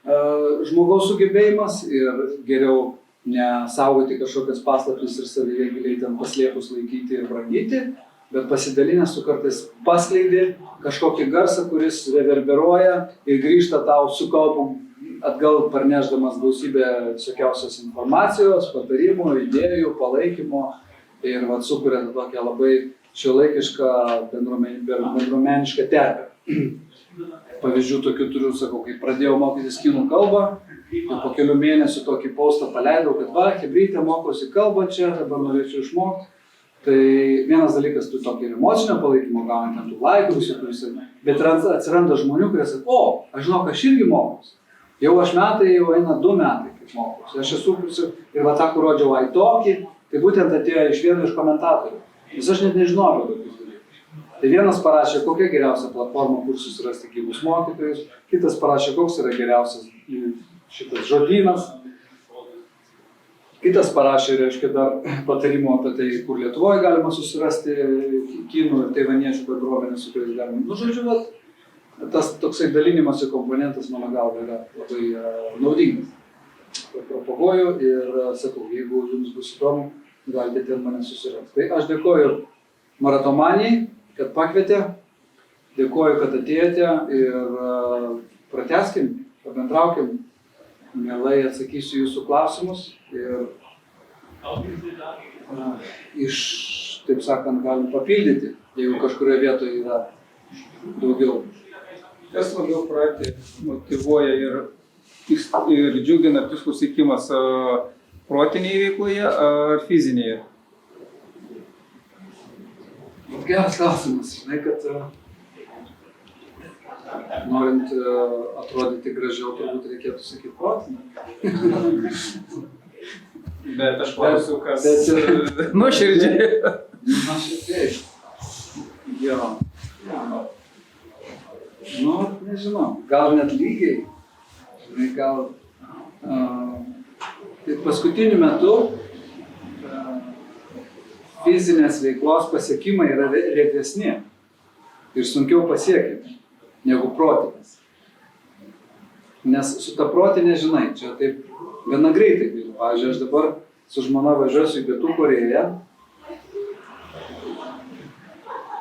žmogaus sugebėjimas ir geriau nesaugoti kažkokias paslaptis ir savyje giliai ten paslėpus laikyti ir brangyti, bet pasidalinęs tu kartais paskleidi kažkokį garsą, kuris reverberuoja ir grįžta tau su kaupu atgal parnešdamas gausybę visokiausios informacijos, patarimų, idėjų, palaikymo ir sukuria tokią labai šiuolaikišką bendruomenišką terpę. Pavyzdžių tokių turiu, sakau, kai pradėjau mokytis kinų kalbą, ir po kelių mėnesių tokį postą paleidau, kad chebrytė mokosi kalbą čia, dabar norėčiau išmokti. Tai vienas dalykas, tu tokį emocinio palaikymo gauni, ten tų laikų, bet atsiranda žmonių, kurie sako, aš žinau, aš irgi mokosi. Jau jau eina 2 metai, kaip mokosi. Aš esu ir tą, kur rodžiau tokį, tai būtent atėjo iš vieno iš komentatorių. Nes aš net nežinojau tokius dalykus. Tai vienas parašė, kokia geriausia platforma, kur susirasti gyvus mokytojus, kitas parašė, koks yra geriausias šitas žodynas. Kitas parašė, reiškia, dar patarimų apie tai, kur Lietuvoje galima susirasti kinų ir taivaniečių bendruomenės, su kuriais galima. Žodžiu, tas toksai dalinimosi komponentas, mano galva, yra labai naudingas. Propaguoju ir sakau, jeigu jums bus įdomu, galite ten mane susirasti. Tai aš dėkoju Maratomanijai, kad pakvietė, dėkoju, kad atėjote ir pratęskim, pabendraukim. Mielai atsakysiu jūsų klausimus ir taip sakant, galim papildyti, jeigu kažkurioje vietoje yra daugiau. Kas labiau projektai motyvuoja ir džiugina tikslų siekimas protinėje veikloje ar fizinėje? Geras klausimas. Žinai, kad norint atrodyti gražiau, turbūt reikėtų sakyti protinį. Bet aš klausiu, kas nuoširdžiai. Nuoširdžiai. Jo. Nežinau. Gal net lygiai. Žinai, gal tai paskutiniu metu fizinės veiklos pasiekimai yra retesni ir sunkiau pasiekiami negu protinės. Nes su ta protinė, žinai, čia taip gana greitai. Pavyzdžiui, aš dabar su žmona važiuosiu į Pietų Korėją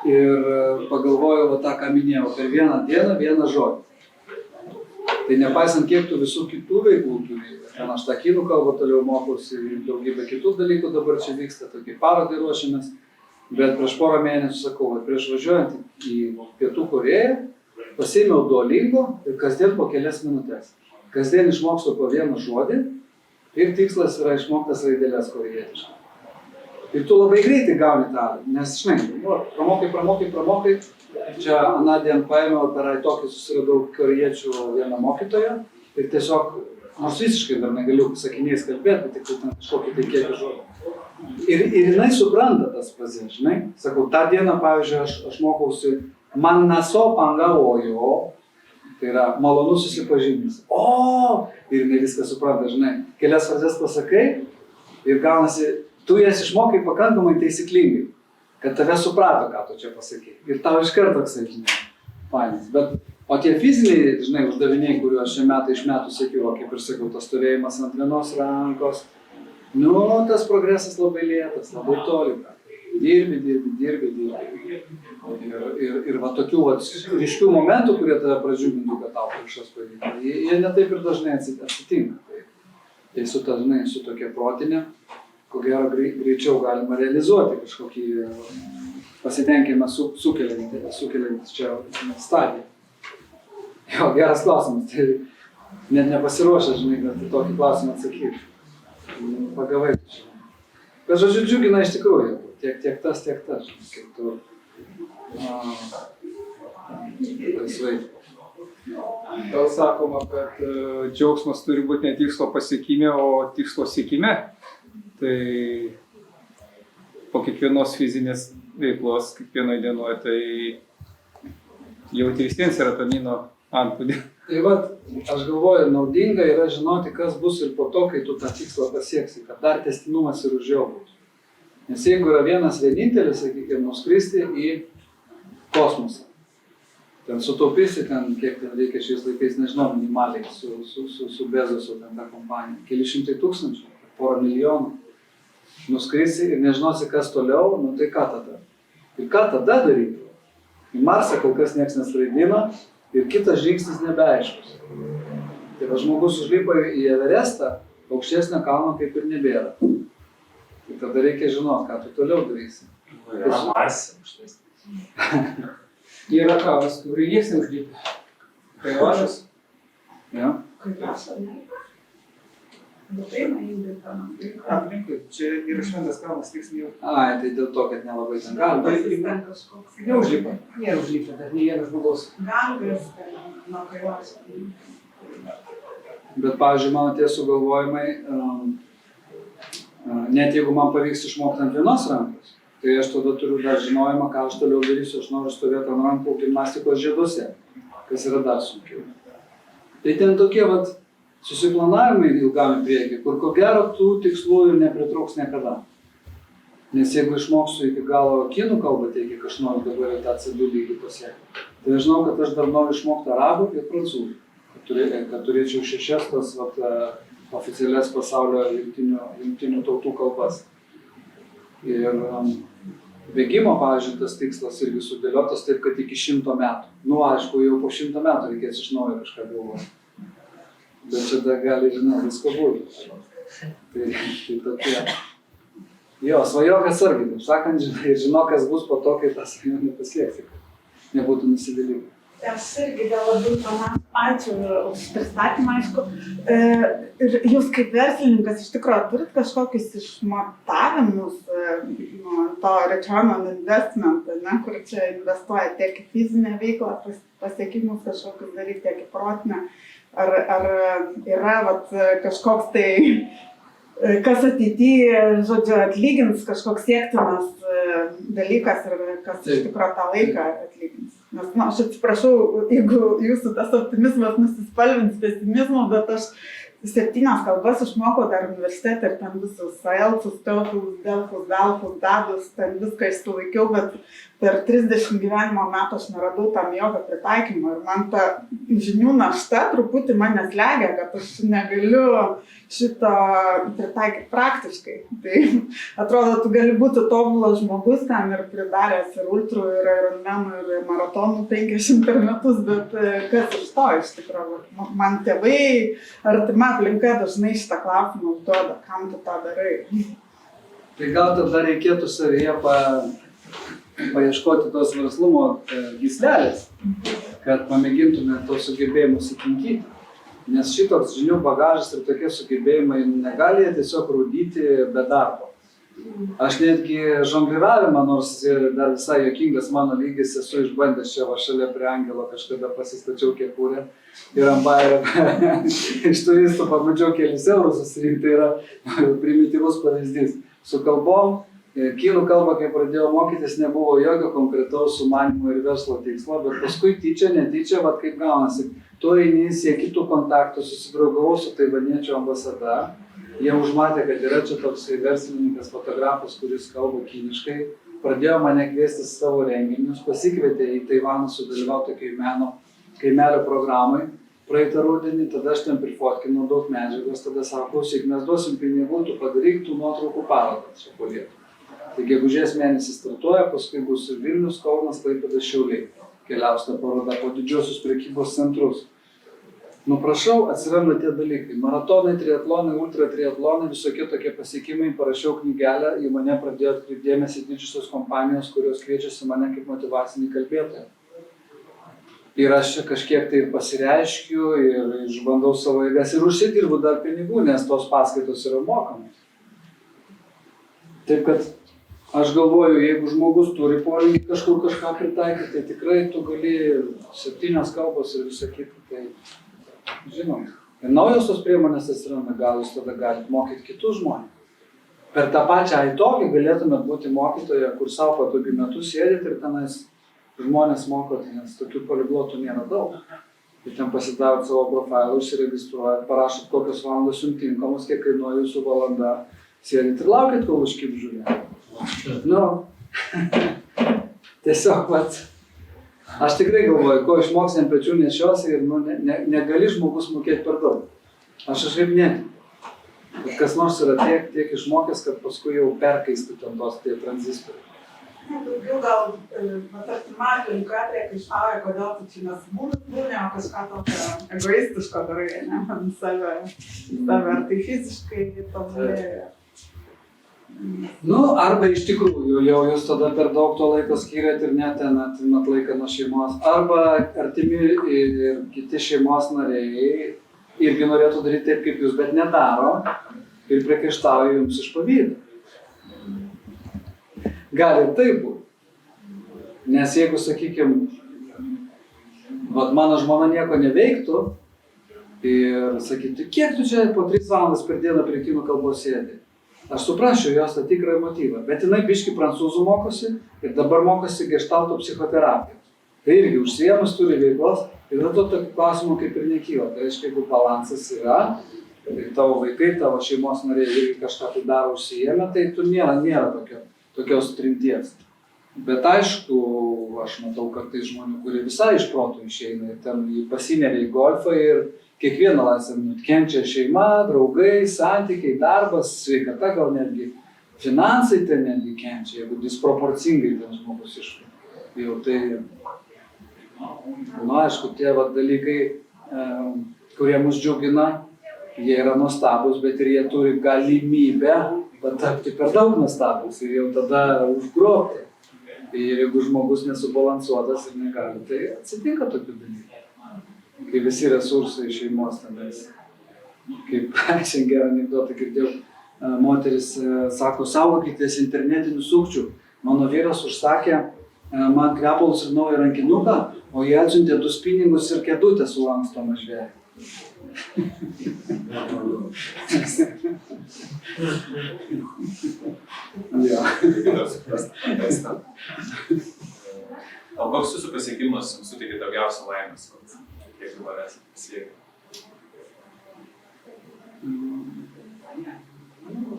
ir pagalvojau tą, ką minėjau, per vieną dieną vieną žodį. Tai nepaisant kiek tu visų kitų veiklų turi, ten aš tą kinų kalbą toliau mokausi ir daugybę kitų dalykų dabar čia vyksta, tokie parodai ruošiamės, bet prieš porą mėnesių sakau, prieš važiuojant į Pietų Korėją, pasiėmiau Duolingo ir kasdien po kelias minutės. Kasdien išmokstu po vieną žodį ir tikslas yra išmoktas raideles korėjietiškai. Ir tu labai greitai gauni tą, nes, žinai, pramokai. Čia anądien paėmiau per tokį susiradau korėjiečių vieną mokytoją ir tiesiog, nors visiškai dar negaliu sakiniais kalbėti, bet tik ten kažkokį tai kiekį žodį. Ir jinai supranta tas frazes, žinai. Sakau, tą dieną, pavyzdžiui, aš mokausi man naso pangaojo, tai yra malonus susipažinimas. Ir jinai viską supranta, žinai. Kelias frazes pasakai ir gaunasi, tu jas išmokai pakankamai taisyklingai, kad tave suprato, ką tu čia pasakai. Ir tau iš karto toksai, žinai, fainas. O tie fiziniai, žinai, uždaviniai, kuriuos šią metą iš metų siekiu, kaip ir sakau, tas stovėjimas ant vienos rankos, tas progresas labai lėtas, labai toli. Dirbi. Ir tokių ryškių momentų, kurie tave pradžiugintų, kad tau kažkas pavyko, jie netaip ir dažnai atsitinka. Tai su tokia protinė, ko gero greičiau galima realizuoti kažkokį pasitenkinimą sukeliantį čia stadiją. Jo, geras klausimas, tai net nepasiruošęs, žinai, kad tokį klausimą atsakyti. Pagavai. Bet žodžiu, džiugina iš tikrųjų, tiek tas, kaip tu laisvai. Gal sakoma, kad džiaugsmas turi būti ne tikslo pasiekime, o tikslo siekime. Tai po kiekvienos fizinės veiklos, kiekvienoje dienoje, tai jauti visiems serotonino antplūdį. Tai aš galvoju, naudinga yra žinoti, kas bus ir po to, kai tu tą tikslą pasieksi, kad dar tęstinumas ir už jo būtų. Nes jeigu yra vienas vienintelis, sakykime, nuskristi į kosmosą, ten sutaupysi, kiek ten reikia šiais laikais, nežinau, minimaliai su Bezosu, ten ta kompanija, keli šimtai tūkstančių. porą milijonų. Nuskrisi ir nežinosi, kas toliau, nu tai ką tada? Ir ką tada daryti? Į Marsą kol kas nieks neskraidina ir kitas žingsnis nebeaiškus. Tai va žmogus užlipa į Everestą, aukštesnio kalno kaip ir nebėra. Tai tada reikia žinoti, ką tu toliau darysi. Yra Marse užtesnis. Yra kavas, kurį nieks neužlipa. Kailašas. Ja? Aplinkui, čia yra šventas kalnas, tiksliai. Ai, tai dėl to, kad nelabai ten galima. Neužlipa. Nėra užlipa, dar nei vienas žmogaus. Bet, pavyzdžiui, mano tie sugalvojimai, net jeigu man pavyks išmokti ant vienos rankos, tai aš tada turiu dar žinojimą, ką aš toliau darysiu, aš noriu stovėti ant rankų gimnastikos žieduose, kas yra dar sunkiau. Tai ten tokie vat susiplanavimai ilgam į priekį, kur ko gero tų tikslų ir nepritrūks niekada. Nes jeigu išmoksiu iki galo kinų kalbą, tai iki aš noriu dabar tą C2 lygį pasiekti. Tai žinau, kad aš dar noriu išmokti arabų ir prancūzų, kad turėčiau 6 tas oficialias pasaulio jungtinių tautų kalbas. Ir bėgimo, pavyzdžiui, tas tikslas irgi sudėliotas taip, kad iki 100 metų. Nu, aišku, jau po 100 metų reikės iš naujo kažką galvoti. Bet čia dar gali, žinau, visko būti. Tai tokie. Jo, svajok atsargiai, taip sakant, žinok, kas bus po to, kai tą svajonę pasieksi. Nebūtų nusivylimų. Aš irgi dėl labai panašu. Ačiū už pristatymą, aišku. Ir jūs kaip verslininkas iš tikrųjų turit kažkokius išmatavimus to return on investment, ne, kur čia investuoja tiek į fizinę veiklą, pasiekimus kažkokius daryti, tiek į protinę. Ar yra kažkoks tai, kas ateityje, žodžiu, atlygins kažkoks siektinas dalykas ir kas iš tikrųjų tą laiką atlygins. Nes, aš atsiprašau, jeigu jūsų tas optimizmas nusispalvins pesimizmu, bet aš 7 kalbas išmokau dar universitete ir ten visus IELTS, TOEFL, DELFus, DALFus, DADus, ten viską išsilaikiau, bet per 30 gyvenimo metų aš neradau tam jokio pritaikymo ir man ta žinių našta truputį mane slegia, kad aš negaliu šito pritaikyti praktiškai. Tai atrodo, tu gali būti tobulas žmogus ten ir pridaręs ir ultrų, ir ironmenų, ir maratonų 500 per metus, bet kas iš to iš tikrųjų? Man tėvai, artima aplinka dažnai šitą klausimą užduoda, kam tu tą darai. Tai gal tada reikėtų savyje paieškoti tos verslumo gyslelės, kad pamėgintume tos sugebėjimus įkinkyti. Nes šitoks žinių bagažas ir tokie sugebėjimai negali tiesiog rūdyti be darbo. Aš netgi žongliravimą, nors dar visai juokingas mano lygis, esu išbandęs čia šalia prie Angelo, kažkada pasistačiau kepurę ir ant bajerio iš turistų pabandžiau kelis eurus susirinkti, tai yra primityvus pavyzdys. Su kalbom, kinų kalbą, kai pradėjau mokytis, nebuvo jokio konkretaus sumanimo ir verslo tikslo, bet paskui tyčia, netyčia, kaip gaunasi. Tu eini, sieki tų kontaktų, susidraugavau su taivaniečių ambasada. Jie užmatė, kad yra čia toks verslininkas, fotografas, kuris kalba kiniškai. Pradėjo mane kviestis savo renginius, pasikvietė į Taivaną sudalyvauti kaimelio programai. Praeitą rudenį, tada aš ten prifotkinau daug medžiagos, tada sako, klausyk, mes duosim pinigų, tu padaryk tų nuotraukų parodą su Lietuvą. Tai gegužės mėnesį startuoja, paskui bus ir Vilnius, Kaunas, Klaipėda, Šiauliai. Keliaus ta paroda po didžiosius prekybos centrus. Nu prašau, atsiranda tie dalykai. Maratonai, triatlonai, ultratriatlonai, visokie tokie pasiekimai. Parašiau knygelę, į mane pradėjo atkreipti dėmesį didžiosios kompanijos, kurios kviečiasi mane kaip motyvacinį kalbėtoją. Ir aš čia kažkiek tai ir pasireiškiu, ir išbandau savo jėgas ir užsidirbu dar pinigų, nes tos paskaitos yra mokamos. Taip kad aš galvoju, jeigu žmogus turi polinkį kažkur kažką pritaikyti, tai tikrai tu gali 7 kalbos ir visą kitą. Tai žinom. Ir naujos tos priemonės atsiranda, gal jūs tada galite mokyti kitus žmonės. Per tą pačią iTalki galėtumėt būti mokytoja, kur savo patogiu metu sėdit ir tenais žmonės mokot, nes tokių poliglotų nėra daug. Ir ten pasidavot savo profilą, užsiregistruojat, parašot kokios valandos jums tinkamos, kiek kainuoja jūsų valanda, sėdit ir laukit, kol užkibs žuvė. Nu, tiesiog aš tikrai galvoju, ko išmoks ant pečių nešiosi ir negali žmogus mokėti per daug. Aš kažkaip netikiu. Bet kas nors yra tiek išmokęs, kad paskui jau perkaisti ten tos tie tranzistoriai. Daugiau gal, tarkim, aplinka priekaištauja, kodėl tu čia nesmūnė, o kažką tokio egoistiško darai, ne, save, ar tai fiziškai tobulėja. Nu, arba iš tikrųjų jau jūs tada per daug to laiko skiriat ir net ten atimat laiką nuo šeimos, arba artimi ir kiti šeimos nariai irgi norėtų daryti taip, kaip jūs, bet nedaro ir priekaištauja jums iš pavydo. Gali ir taip būti. Nes jeigu, sakykime, mano žmona nieko neveiktų ir sakytų, kiek tu čia po 3 valandas per dieną prie kinų kalbos sėdi, aš suprasčiau jos tą tikrąjį motyvą, bet jinai biškį prancūzų mokosi ir dabar mokosi geštalto psichoterapijos. Tai irgi užsiėmus turi veiklos ir dėl to tokių klausimų kaip ir nekyla. Tai reiškia, jeigu balansas yra, tai tavo vaikai, tavo šeimos nariai irgi kažką tai daro užsiėmę, tai tu nėra tokios trinties. Bet aišku, aš matau kartais žmonių, kurie visai iš proto išeina ir ten pasineria į golfą ir kiekvieną laisvę kenčia šeima, draugai, santykiai, darbas, sveikata, gal netgi finansai ten netgi kenčia, jeigu disproporcingai ten žmogus išvažiuoja. Jau tai, aišku, tie dalykai, kurie mus džiugina, jie yra nuostabus, bet ir jie turi galimybę patapti per daug nuostabus ir jau tada užgrobti. Ir jeigu žmogus nesubalansuotas ir negali, tai atsitinka tokių dalykų. Kai visi resursai šeimos tenais. Kaip šiandien gerą anekdotą girdėjau, moteris sako, saugokitės internetinių sukčių. Mano vyras užsakė man kvepalus ir naują rankinuką, o jie atsiuntė 2 spiningus ir kėdutę su lankstomą žvėrį. Ja. O koks jūsų pasiekimas jums suteikia daugiausia laimės? Kiek dabar esate pasiekę?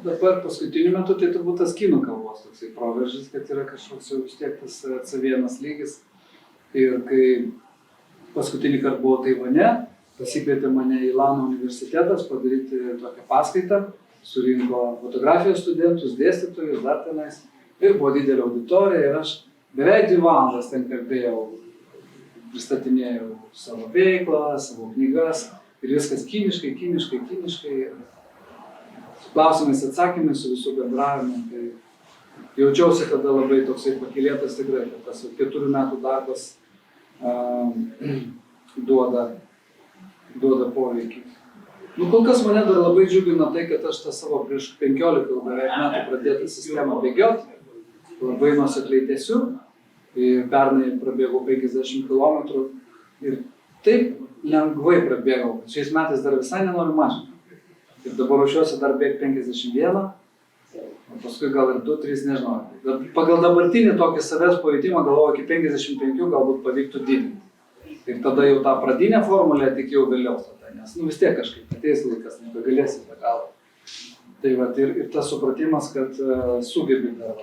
Dabar paskutiniu metu tai turbūt tas kinų kalbos toksai proveržis, kad yra kažkoks jau vis tiek tas C1 lygis. Ir kai paskutinį kartą buvau Taivane, pasikvietė mane į Ilano universitetas padaryti tokią paskaitą, surinko fotografijos studentus, dėstytojus, dar tenais. Ir buvo didelė auditorija ir aš beveik 2 valandas ten kalbėjau, pristatinėjau savo veiklą, savo knygas ir viskas kiniškai. Su klausimais, atsakymais, su visų bendravimu. Tai jaučiausi tada labai toksai pakylėtas tikrai, kad tas 4 metų darbas duoda poveikį. Nu, kol kas mane dar labai džiugina tai, kad aš tą savo prieš 15 beveik metų pradėtą sistemą bėgioti, labai nuosekliai tęsiu. Pernai prabėgau 50 km ir taip lengvai prabėgau. Šiais metais dar visai nenoriu mažinti. Ir dabar ruošiuosi dar bėgti 51, o paskui gal ir 2-3, nežinau. Pagal dabartinį tokį savęs pajūtimą galvoju, iki 55 galbūt pavyktų didinti. Ir tada jau tą pradinę formulę tik jau vėliau tada, nes vis tiek kažkaip ateis laikas, nebegalėsi be galo. Tai ir tas supratimas, kad sugebi dar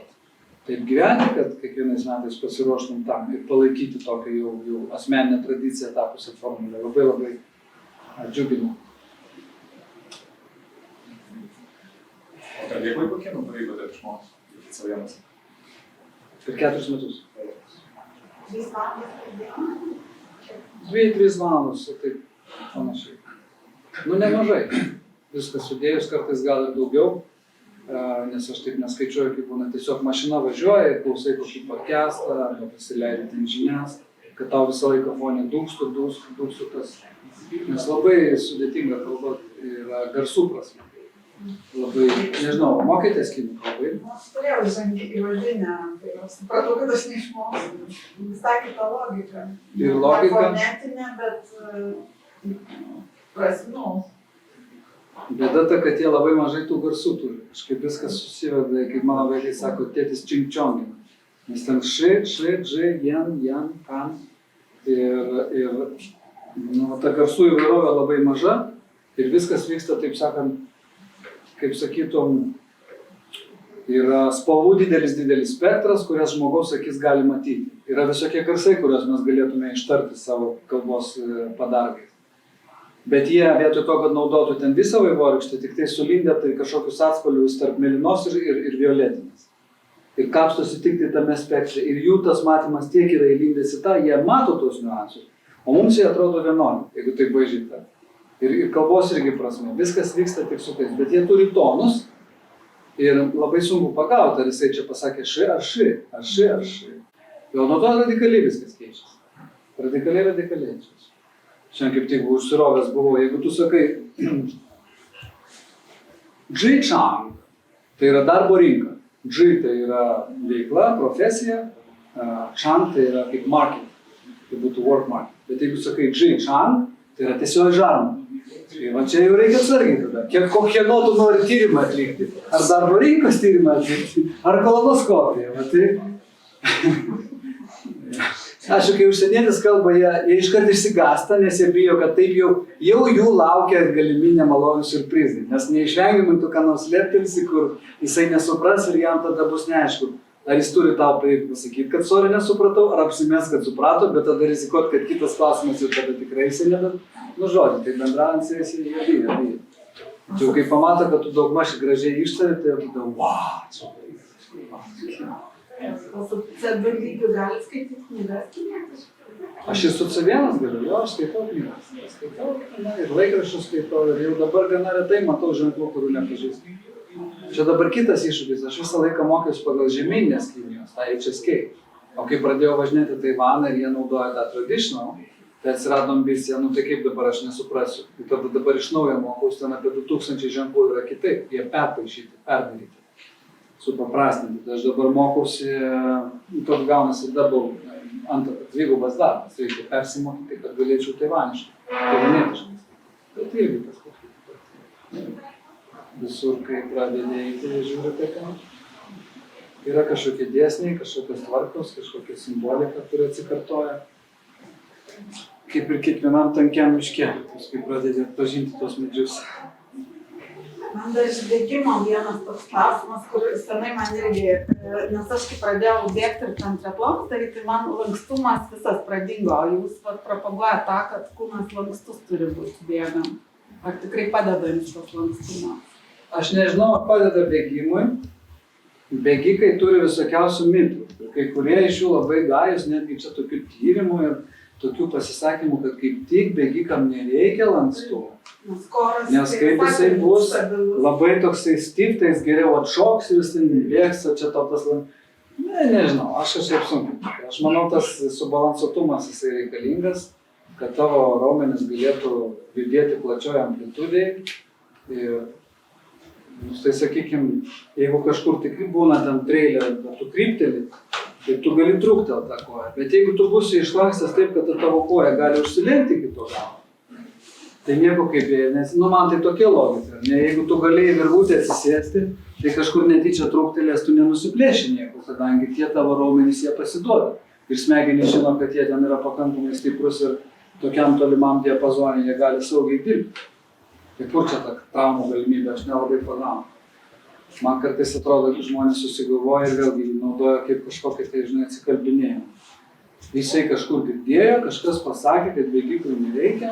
taip gyventi, kad kiekvienais metais pasiruoštum tam ir palaikyti tokią jau asmeninę tradiciją tapusią formulę. Labai džiugina. Per kiek laiko kinų pavyko taip išmokti? C1? Per 4 metus. 3 valandas per dieną? 2-3 valandos, taip panašiai. Nu, nemažai. Viskas sudėjus, kartais gal ir daugiau, nes aš taip neskaičiuoju, kaip būna tiesiog mašina važiuoja, klausai kokį podcastą, arba pasileidi ten žinias, kad tau visą laiką fone dūkstų tas. Nes labai sudėtinga kalba yra garsų prasme. Labai, nežinau, mokėtės kinų kalbai? Aš turėjau įvadinę, tai supratau, kad aš neišmokau. Visai kita logika. Ir logika? Fonetinė, bet prasmių. Bėda ta, kad jie labai mažai tų garsų turi. Kažkaip viskas susiveda, kaip mano vaikai sako, tėtis čingčiongina. Nes ten ši, jan, kan. Ir ta garsų įvairovė labai maža ir viskas vyksta, taip sakant, kaip sakytum, yra spalvų didelis spektras, kurias žmogaus akis gali matyti. Yra visokie garsai, kuriuos mes galėtume ištarti savo kalbos padargais. Bet jie vietoj to, kad naudotų ten visą vaivorykštę, tik tai sulindę tai kažkokius atspalvius tarp mėlynos ir violetinės. Ir kapstosi tik tai tame spektre. Ir jų tas matymas tiek yra įlindęs į tą, jie mato tos niuansus. O mums jie atrodo vienodi, jeigu taip vaizdžiai. Ir kalbos irgi prasme. Viskas vyksta tik su tais. Bet jie turi tonus ir labai sunku pagauti, ar jisai čia pasakė ši ar ši, ar ši ar ši. Jau nuo to radikaliai viskas keičiasi. Radikaliai. Šiandien kaip tik užsirovęs buvau, jeigu tu sakai G-Chang, tai yra darbo rinka. G tai yra veikla, profesija, Chang tai yra kaip market, tai būtų work market. Bet jeigu sakai G-Chang, tai yra tiesiog žarma. Tai va čia jau reikia atsargiai tada. Kokie tu nori tyrimą atlikti? Ar darbo rinkos tyrimą atlikti? Ar kolonoskopiją? Va tai... Ačiū, kai užsienietis kalba, jie iškart išsigąsta, nes jie bijo, kad taip jau jų laukia galimi nemalonūs siurprizai. Nes neišvengiamai tu ką nors leptelsi, kur jisai nesupras ir jam tada bus neaišku. Ar jis turi tau pasakyti, kad sorry nesupratau, ar apsimės, kad suprato, bet tada rizikuot, kad kitas klausimas ir tada tikrai jisai nedat. Nu žodžiu, tai bendraujant su jais jie bijo. Tai kai pamato, kad tu daugmaž gražiai ištari, tai tada wow. O su C2 lygiu gali skaityti knygas? Aš ir su C1 galiu, jo, aš skaitau knygas. Skaitau ir laikraščius skaitau ir jau dabar gana retai matau ženklų, kurių nepažįstu. Čia dabar kitas iššūkis, aš visą laiką mokiausi pagal žemyninės knygos, tą HSK. O kai pradėjau važinėti Taivaną ir jie naudoja tą traditional, tai atsirado ambicija, nu tai kaip dabar aš nesuprasiu. Ir tada dabar iš naujo mokausi, ten apie 2000 ženklų yra kitaip, jie perpaišyti, perdaryti. Supaprastinti. Tai aš dabar mokausi, toks gaunasi dvigubas darbas. Reikia persimokyti, kad galėčiau taivaniškai, taivanėtiškai. Bet irgi tas kažkaip. Visur, kai pradedi eiti, žiūri tai ką. Yra kažkokie dėsniai, kažkokios tvarkos, kažkokia simbolika, kuri atsikartoja. Kaip ir kiekvienam tankiam miške, kai pradedi pažinti tos medžius. Man dar iš bėgimo vienas toks klausimas, kur senai man irgi, nes aš kai pradėjau bėgti ir ten triatlonus daryti, tai man lankstumas visas pradingo, o jūs propaguoja tą, kad kūnas lankstus turi būti bėgam. Ar tikrai padeda jums tas lankstumas? Aš nežinau, ar padeda bėgimui. Bėgikai turi visokiausių mitų. Ir kai kurie iš jų labai gajus, netgi čia tokių tyrimų ir tokių pasisakymų, kad kaip tik bėgikam nereikia lankstumo. Nes kaip jisai bus labai toksai stiff, tai jis geriau atšoks ir jis ten bėgs, o čia to tas nežinau, aš kažkaip sunku. Aš manau, tas subalansuotumas jisai reikalingas, kad tavo raumenis galėtų judėti plačioje amplitudėje. Ir, tai sakykime, jeigu kažkur tikrai būna ten treilė, bet tu krypteli, tai tu gali trūktelt tą koją. Bet jeigu tu būsi išlankstęs taip, kad tavo koja gali užsilenkti iki to galo, tai nieko kaip jie, nes, man tai tokia logika. Jeigu tu galėjai virvutę atsisėsti, tai kažkur netyčia trūktelės, tu nenusiplėši nieko, kadangi tie tavo raumenys jie pasiduoda. Ir smegenys žino, kad jie ten yra pakankamai stiprus ir tokiam tolimam diapazonė jie gali saugiai dirbti. Tai kur čia ta traumų galimybė, aš nelabai pagaunu. Man kartais atrodo, kad žmonės susigalvoja ir vėlgi naudoja kaip kažkokį tai, atsikalbinėjimą. Jisai kažkur girdėjo, kažkas pasakė, kad bėgikui nereikia.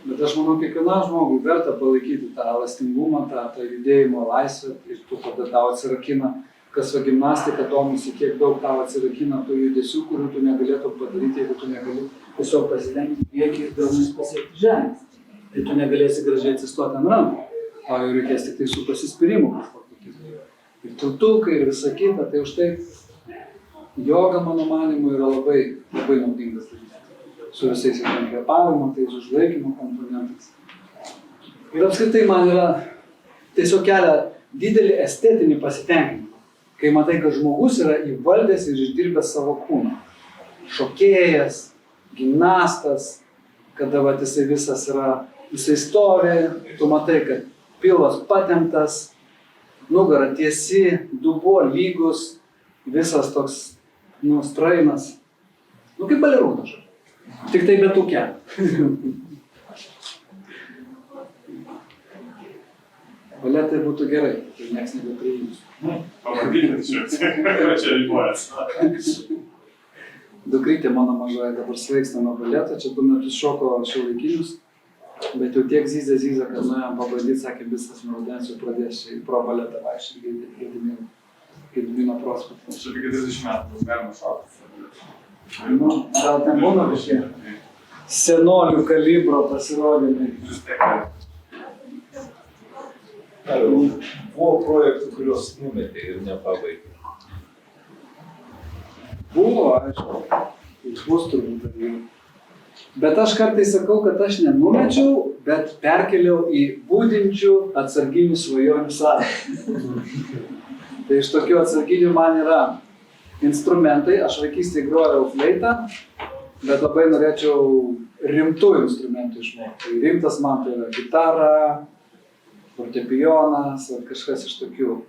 Bet aš manau, kiekvienam žmogui verta palaikyti tą elastingumą, tą judėjimo laisvę ir tu tada tau atsirakina, kas va gimnastika domisi, kiek daug tau atsirakina tų judesių, kurių tu negalėtum padaryti, jeigu tu negali tiesiog pasilenkti priekį ir delnais pasiekti žemės. Tai tu negalėsi gražiai atsistoti ant rankų, tau jau reikės tik tai su pasispyrimu kažkokį. Ir tiltukai ir visa kita, tai už tai joga, mano manimu, yra labai, labai naudingas dalykas. Su visais kvėpavimo, tais užlaikymo komponentais. Ir apskritai man yra tiesiog kelia didelį estetinį pasitenkinimą, kai matai, kad žmogus yra įvaldęs ir išdirbęs savo kūną. Šokėjas, gimnastas, kada vat, jisai visas yra, jisai stovi, tu matai, kad pilvas patemptas, nugara tiesi, dubuo lygus, visas toks, strainas. Kaip balerūnas. Tik tai be tų kelių. Baletai būtų gerai, tai nieks nebepriims. Pavadinti čia ribojas. Dukrytė mano mažoji dabar sveiksta nuo baleto, čia 2 metus šoko šiuolaikinius. Bet jau tiek zyzė, kad nuėjom pabandyti, sakė, viskas nuo rudens jau pradės į pro baletą vaikščioti Gedimino prospektą. Aš apie 40 metų bus galima šokti. Nu, gal ten būna kažkiek senolių kalibro pasirodymai. Vis tiek. Buvo projektų, kuriuos numetė ir nepabaigė. Buvo, aišku, bus turbūt dalykų. Bet aš kartais sakau, kad aš nenumečiau, bet perkeliau į būdinčių atsarginių svajonių sąrašą. Tai iš tokių atsarginių man yra instrumentai, aš vaikystėje grojau fleitą, bet labai norėčiau rimtų instrumentų išmokti. Tai rimtas man tai yra gitara, fortepijonas ar kažkas iš tokių,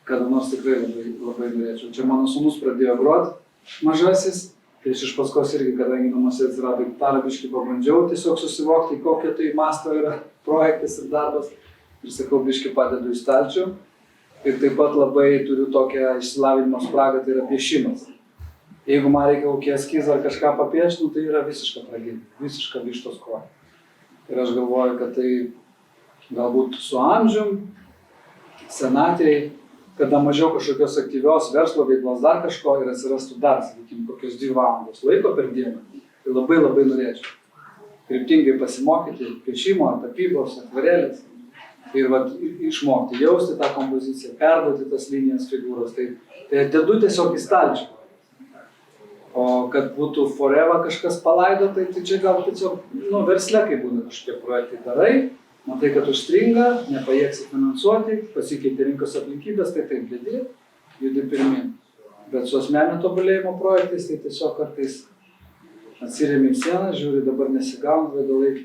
kada nors tikrai labai norėčiau. Čia mano sūnus pradėjo groti mažasis, tai iš paskos irgi, kadangi namuose atsirado gitarą, biškį pabandžiau tiesiog susivokti, kokio tai masto yra projektas ir darbas. Ir sakau, biškį padedu į stalčių. Ir taip pat labai turiu tokią išsilavinimo spragą, tai yra piešimas. Jeigu man reikia kokį eskizą ar kažką papiešti, tai yra visiška tragedija, visiška vištos koja. Ir aš galvoju, kad tai galbūt su amžium, senatėjai, kada mažiau kažkokios aktyvios verslo veiklos dar kažko ir atsirastų dar, sakykime, kokios 2 valandos laiko per dieną, tai labai norėčiau kryptingai pasimokyti piešimo, tapybos, akvarelės ir išmokti jausti tą kompoziciją, perduoti tas linijas figūros. Tai dedu tiesiog į stalčių. O kad būtų forever kažkas palaido, tai čia gal tiesiog, versle, kai būna kažkokie projektai darai, matai, kad užstringa, nepajėgsi finansuoti, pasikeitė rinkos aplinkybės, tai taip dedi, judi pirmin. Bet su asmeninio tobulėjimo projektais, tai tiesiog kartais atsiremi į sieną, žiūri, dabar nesigauna, vedalai.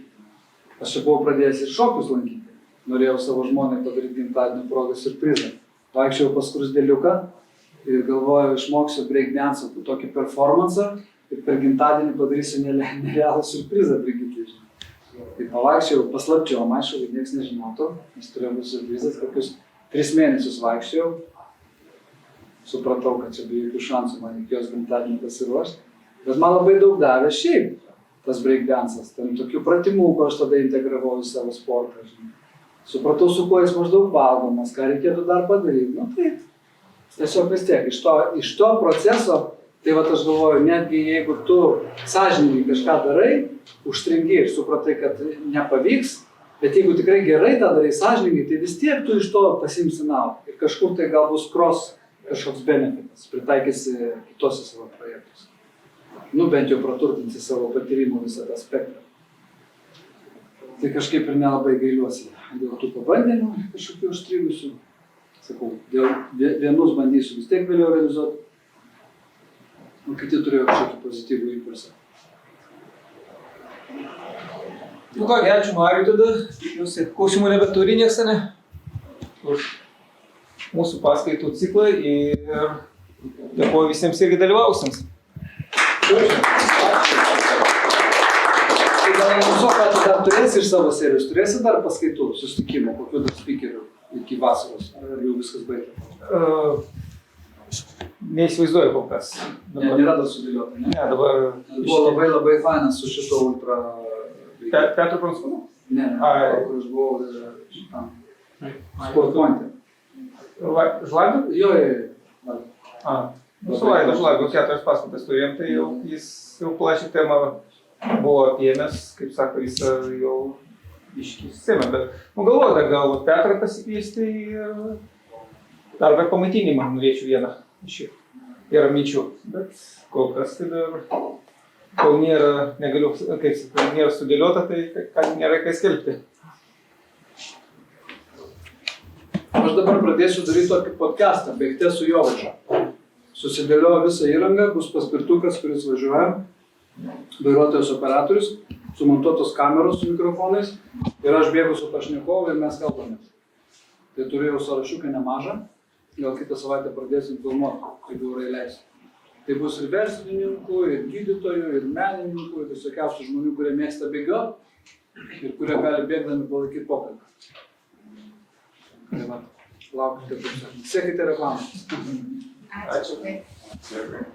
Aš čia buvau pradėjęs ir šokius lankyti. Norėjau savo žmonai padaryti gimtadienio progą siurprizą. Vaikščiau pas Krusdeliuką ir galvojau, išmoksiu breakdance'o tokį performansą ir per gimtadienį padarysiu nerealų siurprizą Brigitai. Tai pavaikščiau, paslapčiom, aišku, kad niekas nežinotų, nes turėjo būti siurprizas, kokius 3 mėnesius vaikščiau. Supratau, kad čia be jokių šansų man iki jos gimtadienį pasiruošti. Bet man labai daug davė šiaip tas breakdance'as. Ten tokių pratimų, ko aš tada integravau į savo sportą. Supratau, su kuo jis maždaug valgomas, ką reikėtų dar padaryti. Tai tiesiog vis tiek, iš to proceso, tai aš galvoju, netgi jeigu tu sąžiningai kažką darai, užstringi ir supratai, kad nepavyks, bet jeigu tikrai gerai tą darai sąžiningai, tai vis tiek tu iš to pasiimsi naudą. Ir kažkur tai gal bus kažkoks benefitas, pritaikysi kitose savo projektuose. Bent jau praturtinsi savo patyrimų visą tą spektrą. Tai kažkaip ir nelabai gailiuosi dėl tų pabandymų kažkokių užstrigusių. Sakau, vienus bandysiu vis tiek vėliau realizuoti, o kiti turėjo kažkokį pozityvų impulsą. Kągi, ačiū Mariui tada. Tikiuosi, klausimų nebeturi nieks, ne? Už mūsų paskaitų ciklą ir dėkoju visiems irgi dalyvausiems. Tai gal Musoka, tu dar turėsi iš savo serijos, turėsi dar paskaitų, susitikimų, kokių dar speakerių iki vasaros, ar jau viskas baigta? Neįsivaizduoju kol kas. Nėra dar sudėliota, ne? Ne, dabar... Buvo labai fainas su šito ultra... Petro Prancūzų? Ne, kur aš buvau Sport Point'e. Žlagio? Jo. Su Žlagio 4 paskaitas turėjom, tai jau jis jau plačią temą buvo apėmęs, kaip sako, jis jau iškėsėmė, bet galvoju, dar gal Petrą pasikviesti ir dar pamaitinimą norėčiau vieną iš jų. Yra minčių, bet kol kas tai dar, kol nėra, negaliu, kaip sakau, nėra sudėliota, tai nėra ką skelbti. Aš dabar pradėsiu daryti tokį podcastą, baigtė su Jovaiša. Susidėliojo visą įrangą, bus paspirtukas, kuris važiuoja, vairuotojas operatorius, sumontuotos kameros su mikrofonais ir aš bėgu su pašnekovu ir mes kalbamės. Tai turiu jau sąrašiuką nemažą, gal kitą savaitę pradėsim filmuoti, jeigu orai leis. Tai bus ir verslininkų, ir gydytojų, ir menininkų, ir visokiausių žmonių, kurie mėgsta bėgioti ir kurie gali bėgdami palaikyti pokalbį. Tai va, laukite, kaip sakant. Sekite reklamą. Ačiū. Dėkui.